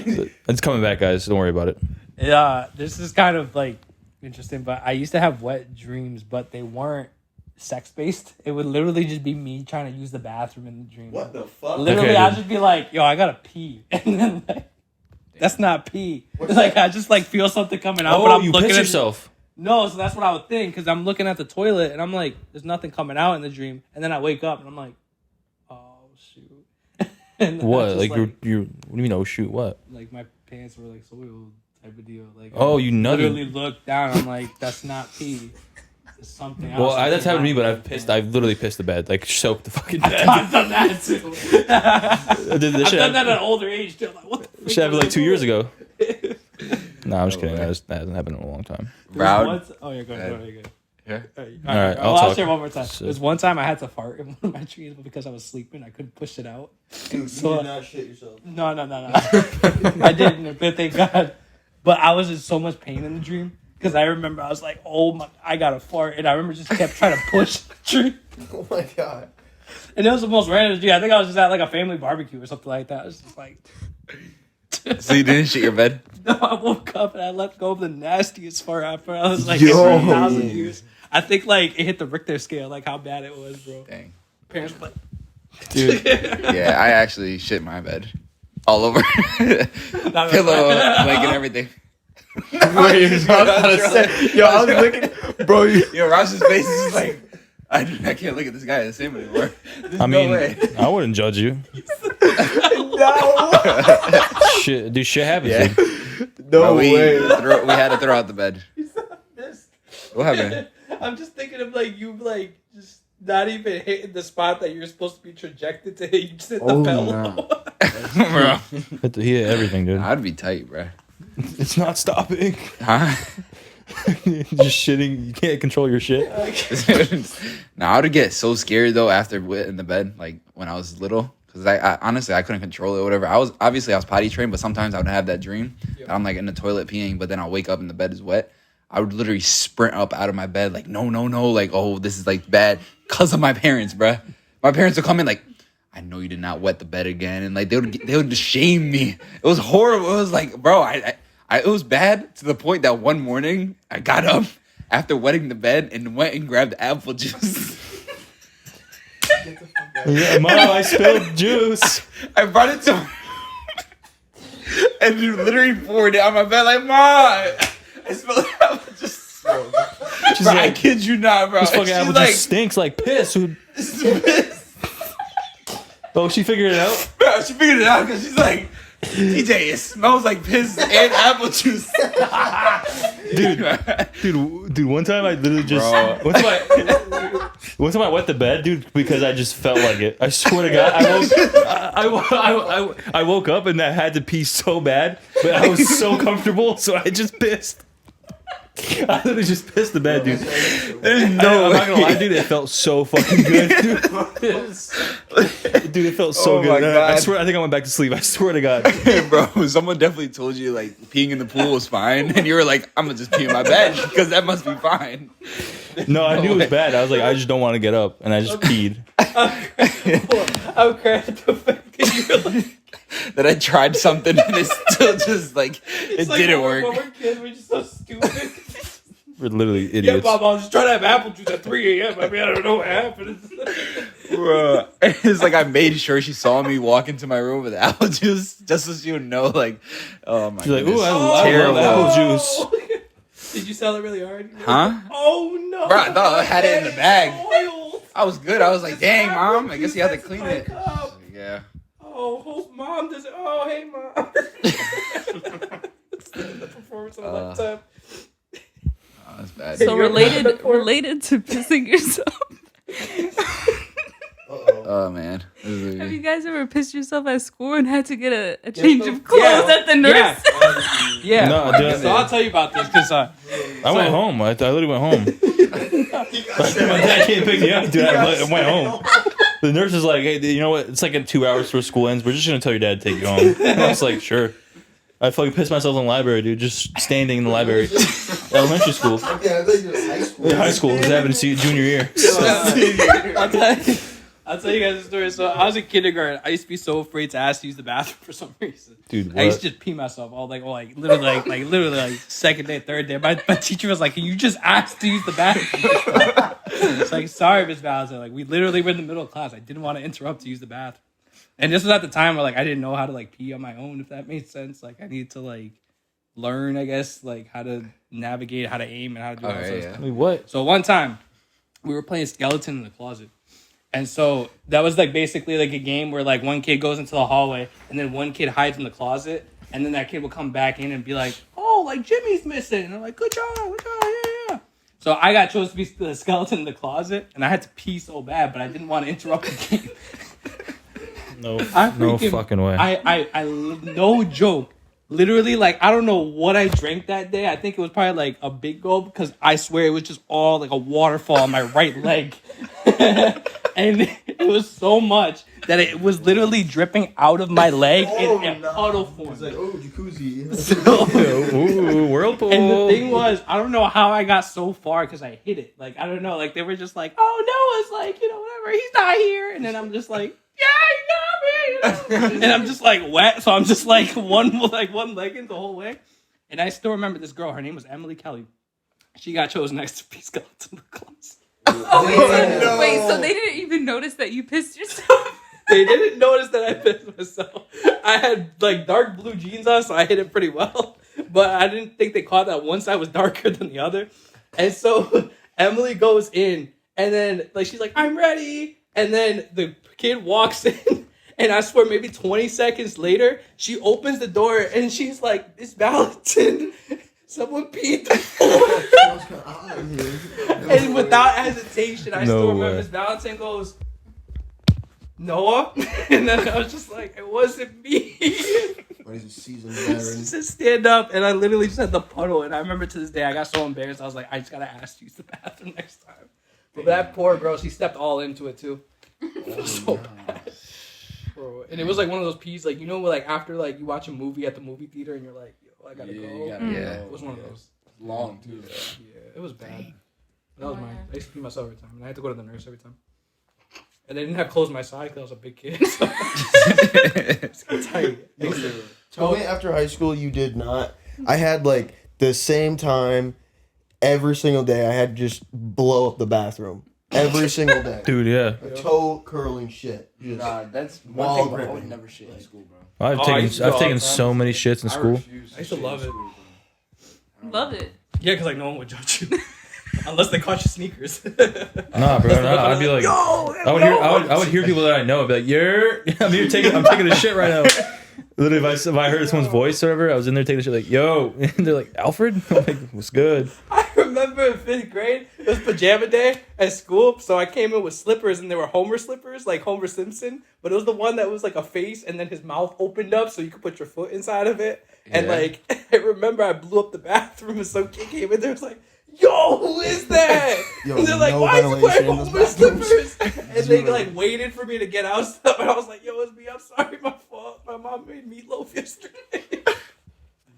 It's coming back, guys. Don't worry about it. Yeah, this is kind of like interesting, but I used to have wet dreams, but they weren't sex based. It would literally just be me trying to use the bathroom in the dream. What the fuck? Literally, Okay, I'd dude. just be like, "Yo, I gotta pee," and then like, that's not pee. Like I just like feel something coming out, but I'm you looking piss at yourself. No, so that's what I would think because I'm looking at the toilet and I'm like, "There's nothing coming out in the dream," and then I wake up and I'm like, "Oh shoot!" And then I What? just, Like you're what do you mean? Oh shoot! What? like my pants were like soiled type of deal. Like Oh, I you nutted. literally looked down. I'm like, that's not pee. It's something else. Well, that's happened to me, but I've literally pissed the bed, like soaked the fucking bed. I've done that too. I did this I've shit. done that at an older age too. I'm like, what the freak Shit happened was like 2 I years doing? ago. No, I'm just kidding. That hasn't happened in a long time. Proud. Once- Oh yeah, go ahead. Yeah. All right, I'll I'll talk. share one more time. So- There was one time I had to fart in one of my dreams, but because I was sleeping, I couldn't push it out. Dude, So- you did not shit yourself. No. I didn't, but thank God. But I was in so much pain in the dream because I remember I was like, "Oh my, I got to fart," and I remember just kept trying to push the dream. Oh my god. And it was the most random dream. I think I was just at like a family barbecue or something like that. I was just like, So you didn't shit your bed? no, I woke up and I let go of the nastiest fart after I was like, Yo. for 1,000 years. I think like it hit the Richter scale, like how bad it was, bro. Dang. Parents were like, Dude, Yeah, I actually shit my bed. All over. not Pillow, blanket, and everything. Wait, I was about to say, yo, I was looking, bro. Yo, Ross's face is like, I can't look at this guy the same anymore. I mean, no way. I wouldn't judge you. Shit, dude, shit happens. Yeah. Dude. No we way. we had to throw out the bed. What happened? I'm just thinking of like you like just not even hitting the spot that you're supposed to be trajected to hit. You just hit the Oh, pillow. no. Bro. He hit everything, dude. I'd be tight, bro. It's not stopping. Huh? Just shitting. You can't control your shit. Now I would get so scared though after in the bed, like when I was little, because I honestly I couldn't control it or whatever. I was potty trained, but sometimes I would have that dream that I'm like in the toilet peeing, but then I'll wake up and the bed is wet. I would literally sprint up out of my bed like no, like oh this is like bad because of my parents, bruh. My parents would come in like, I know you did not wet the bed again, and like they would just shame me. It was horrible. It was like, bro, I it was bad to the point that one morning I got up after wetting the bed and went and grabbed apple juice. Yeah, Mom, I spilled juice. I brought it to her and you literally poured it on my bed like, Ma, I spilled apple juice. Bro, I like, kid you not, bro. This fucking She's apple like, juice stinks like piss. Dude. Oh, she figured it out? Bro, she figured it out because she's like, TJ, it smells like piss and apple juice. Dude, one time I literally just... One time I wet the bed, dude, because I just felt like it. I swear to God, I woke up and I had to pee so bad, but I was so comfortable, so I just pissed. I literally just pissed the bed, dude. There's no I'm not gonna lie, dude. It felt so fucking good, dude. Dude, it felt so Oh my good. God. I swear, I think I went back to sleep. I swear to God. Bro, someone definitely told you like peeing in the pool was fine, and you were like, I'm gonna just pee in my bed because that must be fine. No, I knew it was bad. I was like, I just don't want to get up, and I just peed. I'm crying at the fact that you're like, That I tried something and it's still just like it like didn't when work. we're kids, we're just so stupid. We're literally Yeah, idiots. Bob, I was just trying to have apple juice at 3 a.m. I mean, I don't know what happened. Bro, it's like I made sure she saw me walk into my room with apple juice just so she would know, like, oh my She's like, goodness. ooh, I love Terrible. apple juice. Did you sell it really hard? Huh? Oh no! Bro, I thought I had it in the bag. Oiled. I was good. I was like, dang, mom, I guess you have to clean That's it. my cup. Yeah. Oh, hope mom does it. Oh, hey, mom. The performance on the lifetime. Oh, that's bad. So related to pissing yourself. Oh man. Have you guys ever pissed yourself at school and had to get a change of clothes at the nurse? Yeah. No, dude. So I'll tell you about this because I went home. I literally went home. My dad can't pick me up, dude. I went home. The nurse is like, hey, you know what? It's like in 2 hours before school ends. We're just going to tell your dad to take you home. I was like, sure. I fucking pissed myself in the library, dude. Just standing in the library. Elementary school. Yeah, I thought you was high school. Yeah, high school. It was happening to junior year. I'll tell you guys a story. So I was in kindergarten. I used to be so afraid to ask to use the bathroom for some reason. Dude, I used what? to just pee myself all literally second day, third day. My teacher was like, "Can you just ask to use the bathroom?" It's like, sorry, Miss Valentine. Like, we literally were in the middle of class. I didn't want to interrupt to use the bathroom. And this was at the time where like I didn't know how to like pee on my own, if that made sense. Like I needed to like learn, I guess, like how to navigate, how to aim, and how to do all that yeah. stuff. Wait, what? So one time, we were playing skeleton in the closet. And so that was like basically like a game where like one kid goes into the hallway and then one kid hides in the closet. And then that kid will come back in and be like, oh, like Jimmy's missing. And I'm like, good job, yeah. So I got chosen to be the skeleton in the closet. And I had to pee so bad, but I didn't want to interrupt the game. No fucking way. I no joke. Literally, like, I don't know what I drank that day. I think it was probably like a big gulp because I swear it was just all like a waterfall on my right leg. And it was so much that it was literally dripping out of my leg in puddle form. It's like, oh, jacuzzi. Ooh, whirlpool. And the thing was, I don't know how I got so far because I hit it. Like, I don't know. Like, they were just like, oh, Noah's like, whatever. He's not here. And then I'm just like, yeah, he got me. And I'm just like wet. So I'm just like one leg in the whole way. And I still remember this girl. Her name was Emily Kelly. She got chosen next to be skeleton in the class. Wait, so they didn't even notice that you pissed yourself? They didn't notice that I pissed myself. I had like dark blue jeans on, so I hit it pretty well. But I didn't think they caught that one side was darker than the other. And so Emily goes in, and then like she's like, I'm ready. And then the kid walks in, and I swear maybe 20 seconds later, she opens the door, and she's like, it's Valentin. Someone peed the floor. And without hesitation, I still remember Miss Valentin goes, Noah? And then I was just like, it wasn't me. What is it, seasoned She veteran? said, stand up. And I literally just had the puddle. And I remember to this day, I got so embarrassed. I was like, I just got to ask to use the bathroom next time. But that poor girl, she stepped all into it too. It was so bad. Bro. And it was like one of those peas, like, like after like you watch a movie at the movie theater and you're like, yo, I got to go. Yeah. It was one of those. Long, too. Yeah, it was bad. That was mine. I used to pee myself every time. And I had to go to the nurse every time. And they didn't have clothes my side because I was a big kid. So it's tight. Tell me after high school you did not. I had like the same time every single day. I had to just blow up the bathroom every single day. Dude, yeah. A toe curling shit. Just Nah, that's Wall one thing. I would gripping. never shit in school, bro. I've I used to go all taken the so time. many shits in school. I used to love it. Love it. Yeah, because like no one would judge you. Unless they caught your sneakers. Nah, bro. Nah, I'd be like, I would hear people that I know. I'd be like, I'm taking a shit right now. Literally, if I heard someone's voice or whatever, I was in there taking a shit like, yo, and they're like, Alfred, I'm like, what's good? I remember in 5th grade, it was pajama day at school, so I came in with slippers, and they were Homer slippers, like Homer Simpson, but it was the one that was like a face, and then his mouth opened up so you could put your foot inside of it. And like, I remember I blew up the bathroom, and some kid came in there, was like, yo, who is that? Yo, and they're like, no why is he wearing ventilation in Homer this bathroom. slippers? And they like waited for me to get out stuff, and I was like, yo, it's me, I'm sorry, my fault. My mom made meatloaf yesterday.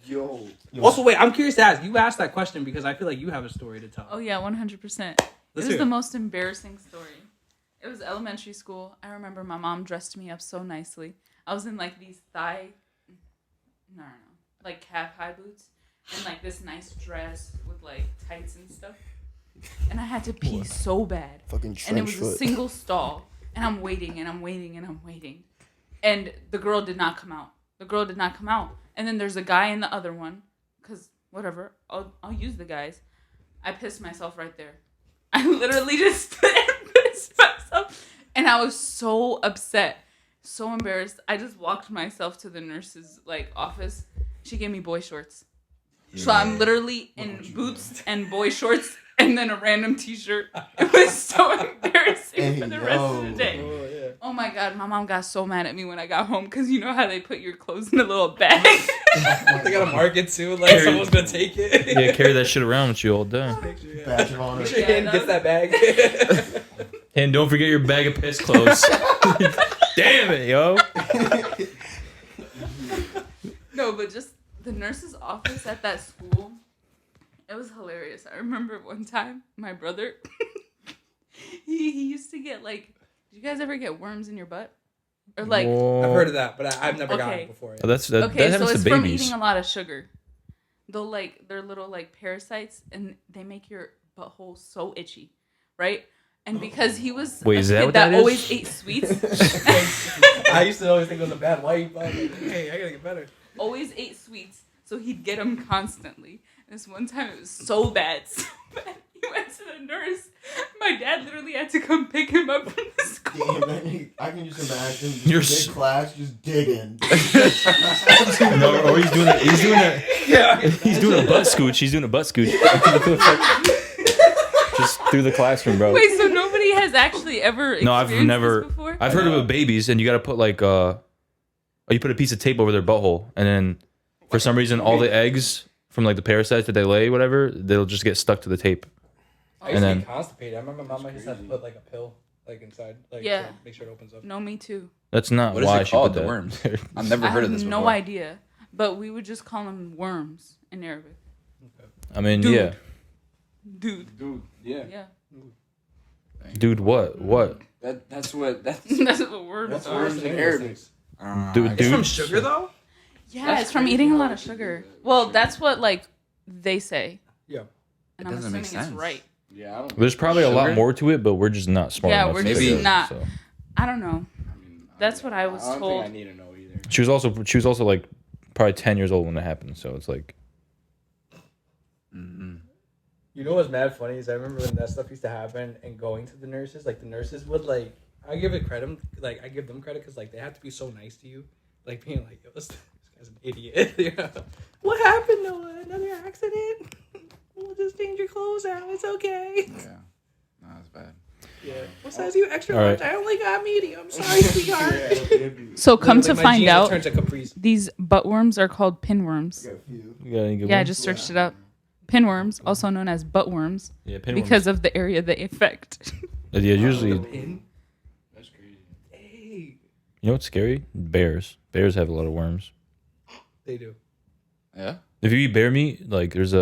Yo. Also, wait, I'm curious to ask. You asked that question because I feel like you have a story to tell. Oh yeah, 100%. It was hear the it. most embarrassing story. It was elementary school. I remember my mom dressed me up so nicely. I was in like these like calf high boots and like this nice dress with like tights and stuff. And I had to pee so bad. Fucking And it trench was a foot. single stall. And I'm waiting and I'm waiting and I'm waiting. And the girl did not come out. And then there's a guy in the other one. Because whatever, I'll use the guys. I pissed myself right there. I literally just pissed myself. And I was so upset. So embarrassed. I just walked myself to the nurse's like office. She gave me boy shorts. So I'm literally in boots and boy shorts and then a random t-shirt. It was so embarrassing for the rest of the day. Oh my God, my mom got so mad at me when I got home because you know how they put your clothes in a little bag? They gotta mark it too, like someone's gonna take it. Yeah, carry that shit around with you all day. Badge of honor. Make sure your hand gets that bag. And don't forget your bag of piss clothes. Damn it, yo. No, but just the nurse's office at that school, it was hilarious. I remember one time, my brother, he used to get like, did you guys ever get worms in your butt? Or like, Whoa. I've heard of that, but I've never gotten Okay. it before. Oh, that okay, so happens it's to from babies. eating a lot of sugar. They're little like parasites, and they make your butthole so itchy, right? And because he was Wait, a is that kid what that is? always ate sweets, I used to always think it was a bad wife, but I'm like, hey, I gotta get better. always ate sweets, so he'd get them constantly. This one time it was so bad. He went to the nurse. My dad literally had to come pick him up from the school. Damn, I can just imagine You're just big class just digging. No, or he's doing a butt scooch. He's doing a butt scooch. Just through the classroom, bro. Wait, so nobody has actually ever No, I've experienced never. this before? I've heard of it with babies, and you got to put like you put a piece of tape over their butthole, and then for some reason all the eggs from like the parasites that they lay, whatever, they'll just get stuck to the tape. I used And to then- get constipated. I remember Mama just had to put like a pill like inside, like Yeah. to make sure it opens up. No, me too. That's not What is why it she called? put The that. worms. I've never I heard have of this no before. idea, but we would just call them worms in Arabic. I mean, Dude. yeah, Dude. Yeah. Yeah. dude. What? That's what that's That's what worms are. worms in Arabic. Dude, It's from dude. sugar though. Yeah, That's it's from crazy eating a how lot it of should sugar. be that Well, sugar. that's what like they say, Yeah. and It I'm doesn't make assuming it's sense. right. Yeah, I don't There's probably a lot Sugar? more to it, but we're just not smart Yeah, enough. we're to just figure it out, not. so. I don't know. That's what I was don't told. think I need to know either. She was also like probably 10 years old when it happened. So it's like, You know what's mad funny is I remember when that stuff used to happen and going to the nurses, like the nurses would like, I give them credit because like they have to be so nice to you, like being like, yo, this guy's an idiot. Yeah. What happened, Noah? Another accident? We'll just change your clothes out. It's okay. Yeah, no, that's bad. Yeah. What size are you? Extra All large? right. I only got medium. Sorry, sweetheart. So come to Literally, my find jeans out, turns to capris. these butt worms are called pinworms. you got any good Yeah, I ones? just searched it up. Pinworms, also known as butt worms, Yeah, pinworms. because of the area they affect. Yeah, usually, Pin? That's crazy. Hey. you know what's scary? Bears. Bears have a lot of worms. They do. Yeah. If you eat bear meat, like it's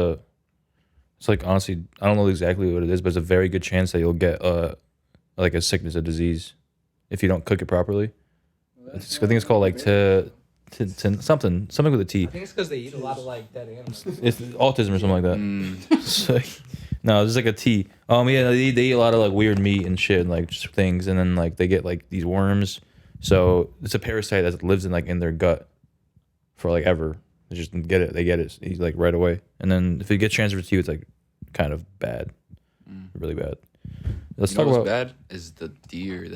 like honestly, I don't know exactly what it is, but it's a very good chance that you'll get like a sickness, a disease, if you don't cook it properly. I think it's called like something with a T. I think it's because they eat a lot of like dead animals. It's autism or something like that. So, no, there's like a T. Yeah, they eat a lot of like weird meat and shit and like just things, and then like they get like these worms. So it's a parasite that lives in their gut for like ever. They get it. He's like right away, and then if it gets transferred to you, it's like kind of bad. really bad. Let's You know talk what's about. bad is the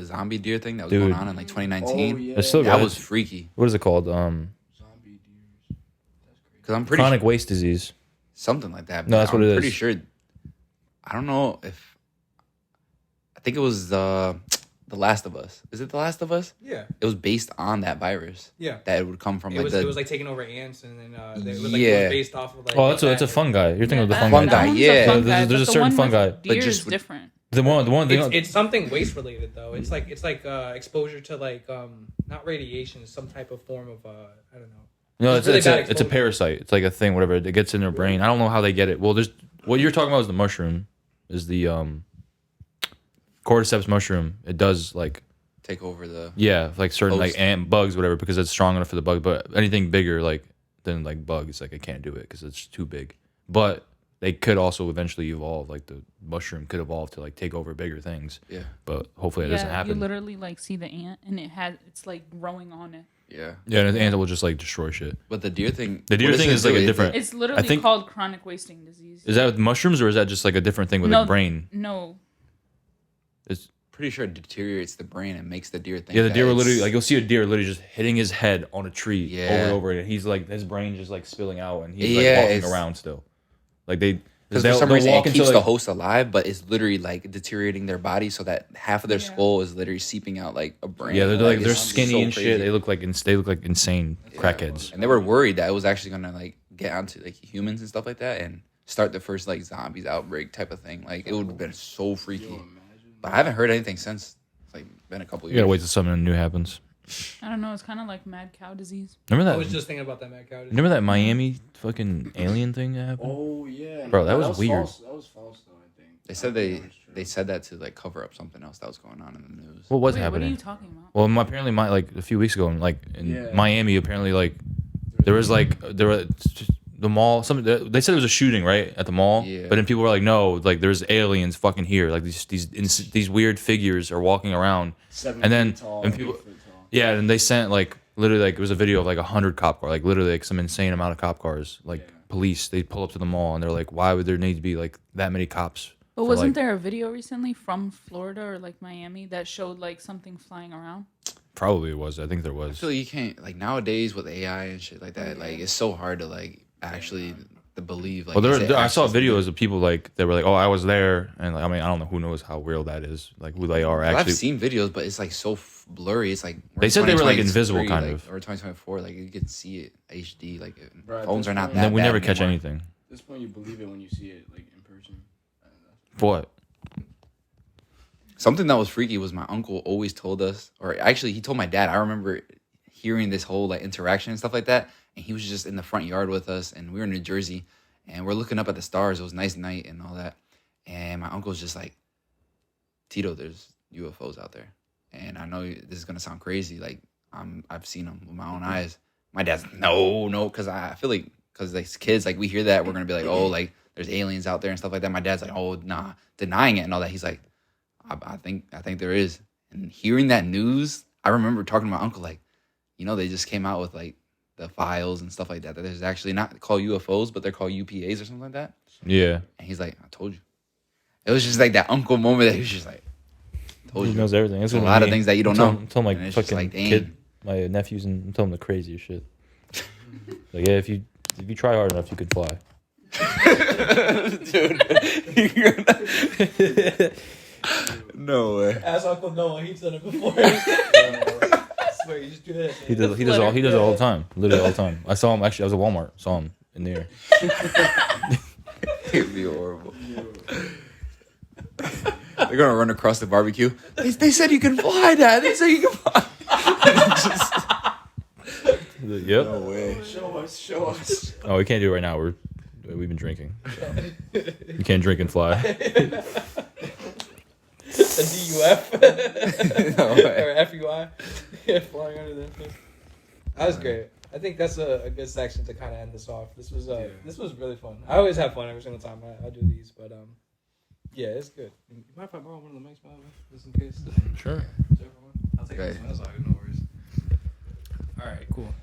zombie deer thing that was Dude. going on in like 2019. Oh, yeah. It's so That bad. was freaky. What is it called? Because I'm pretty Chronic sure, waste disease. something like that. No, that's I'm what it pretty is. sure. I don't know if. I think it was The Last of Us. Is it The Last of Us? Yeah. It was based on that virus. Yeah. That it would come from It like was, the. it was like taking over ants, and then it was Yeah. based off of like. Oh, that's a fungi. You're thinking of the that- fungi. Fungi, that one's yeah. a fungi, There's a but the certain one with fungi. Deer just is with- different. The one. It's something waste related though. It's like exposure to like not radiation, it's some type of form of I don't know. No, It's really bad it's a exposure. parasite. It's like a thing, whatever. It gets in their brain. I don't know how they get it. Well, there's what you're talking about is the mushroom, is the cordyceps mushroom. It does like take over the. like certain Host. like ant bugs, whatever, because it's strong enough for the bug. But anything bigger than like bugs, like it can't do it because it's too big. But they could also eventually evolve. Like the mushroom could evolve to like take over bigger things. Yeah. But hopefully it doesn't You happen. literally like see the ant, and it's like growing on it. Yeah. Yeah, and the ant will just like destroy shit. But the deer thing. The deer what thing it is like do? a different. It's literally think- called chronic wasting disease. Is that with mushrooms or is that just like a different thing with No, like brain? No, It's Pretty sure it deteriorates the brain and makes the deer think. yeah, the that deer will it's- literally like you'll see a deer literally just hitting his head on a tree over Yeah. and over again. He's like his brain just like spilling out and he's Yeah, like walking it's- around still. Like they Because they'll- for some they'll reason it walk keeps into, the like- host alive, but it's literally like deteriorating their body so that half of their Yeah. skull is literally seeping out like a brain. Yeah, they're it's skinny so and shit. crazy. They look like insane crackheads. And they were worried that it was actually gonna like get onto like humans and stuff like that and start the first like zombies outbreak type of thing. Like it would have been so freaky. But I haven't heard anything since. It's like been a couple You years. gotta wait till something new happens. I don't know. It's kind of like mad cow disease. Remember I that? was just thinking about that mad cow. Remember that Miami fucking alien thing that happened? Oh yeah, Bro, that was weird. False. That was false though. I think They said they said that to like cover up something else that was going on in the news. What was Wait, what are happening? you talking about? Well, apparently, like a few weeks ago, like in Yeah. Miami, apparently, like there was the mall. They said it was a shooting right at the mall, Yeah. but then people were like, no, like there's aliens fucking here. Like these weird figures are walking around, 7 and then feet tall, and 8 people, foot tall. yeah, and they sent like literally like it was a video of like 100 cop cars, like literally like some insane amount of cop cars, like police. They pull up to the mall and they're like, why would there need to be like that many cops? But for, wasn't like- there a video recently from Florida or like Miami that showed like something flying around? Probably it was. I think there I was. feel like you can't like nowadays with AI and shit like that. Like it's so hard to like actually to believe. Like Well, is it I saw actually videos of people like they were like, "Oh, I was there," and like, I mean, I don't know who knows how real that is, like who they are Well, actually. I've seen videos, but it's like so blurry. It's like we're They in said they were, like, 2023, invisible, kind like, of. or 2024. Like you can see it HD. Like Bro, at phones this are not point- that. And then we bad never catch anymore. anything. At this point, you believe it when you see it like in person. What? Something that was freaky was my uncle always told us, or actually he told my dad. I remember hearing this whole like interaction and stuff like that, and he was just in the front yard with us, and we were in New Jersey, and we're looking up at the stars. It was a nice night and all that, and my uncle's just like, Tito, there's UFOs out there, and I know this is gonna sound crazy, like I've seen them with my own eyes. My dad's no, because I feel like because like kids, like we hear that we're gonna be like, oh, like there's aliens out there and stuff like that. My dad's like, oh, nah, denying it and all that. He's like, I think there is. And hearing that news, I remember talking to my uncle, like, you know, they just came out with like the files and stuff like that. That there's actually not called UFOs, but they're called UPAs or something like that. Yeah. And he's like, I told you. It was just like that uncle moment that he was just like, told He you. knows everything. That's There's a what lot me- of things that you don't tell know. him- Tell him like And it's just fucking like, dang. kid, my nephews, and tell him the craziest shit. Like, yeah, if you try hard enough, you can fly. No way. Ask Uncle Noah. He's done it before. I swear, you just do this. He does it all the time. Literally all the time. I saw him actually. I was at Walmart. Saw him in the air. It'd be horrible. They're gonna run across the barbecue. They said you can fly, Dad. They said you can fly. Yep. No way. Show us. Oh, we can't do it right now. We've been drinking. You can't drink and fly. A DUF No way. or FUI. Yeah, flying under the thing. That was great. I think that's a good section to kind of end this off. This was really fun. I always have fun every single time I do these, but yeah, it's good. You mind if I borrow one of the mics, by the way, just in case? Sure. I'll take Okay. this one. That's all good. No worries. All right, cool.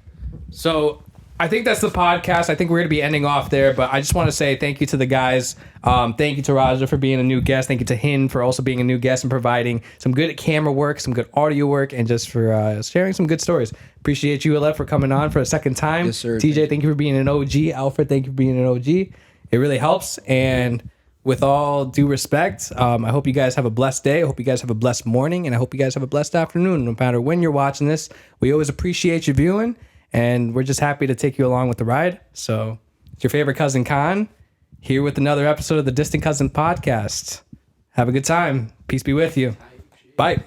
So I think that's the podcast. I think we're going to be ending off there, but I just want to say thank you to the guys. Thank you to Raja for being a new guest. Thank you to Hin for also being a new guest and providing some good camera work, some good audio work, and just for sharing some good stories. Appreciate you, Alef, for coming on for a second time. Yes, sir. TJ, thank you for being an OG. Alfred, thank you for being an OG. It really helps. And with all due respect, I hope you guys have a blessed day. I hope you guys have a blessed morning, and I hope you guys have a blessed afternoon. No matter when you're watching this, we always appreciate you viewing. And we're just happy to take you along with the ride. So it's your favorite cousin Khan here with another episode of the Distant Cousin Podcast. Have a good time. Peace be with you. Bye.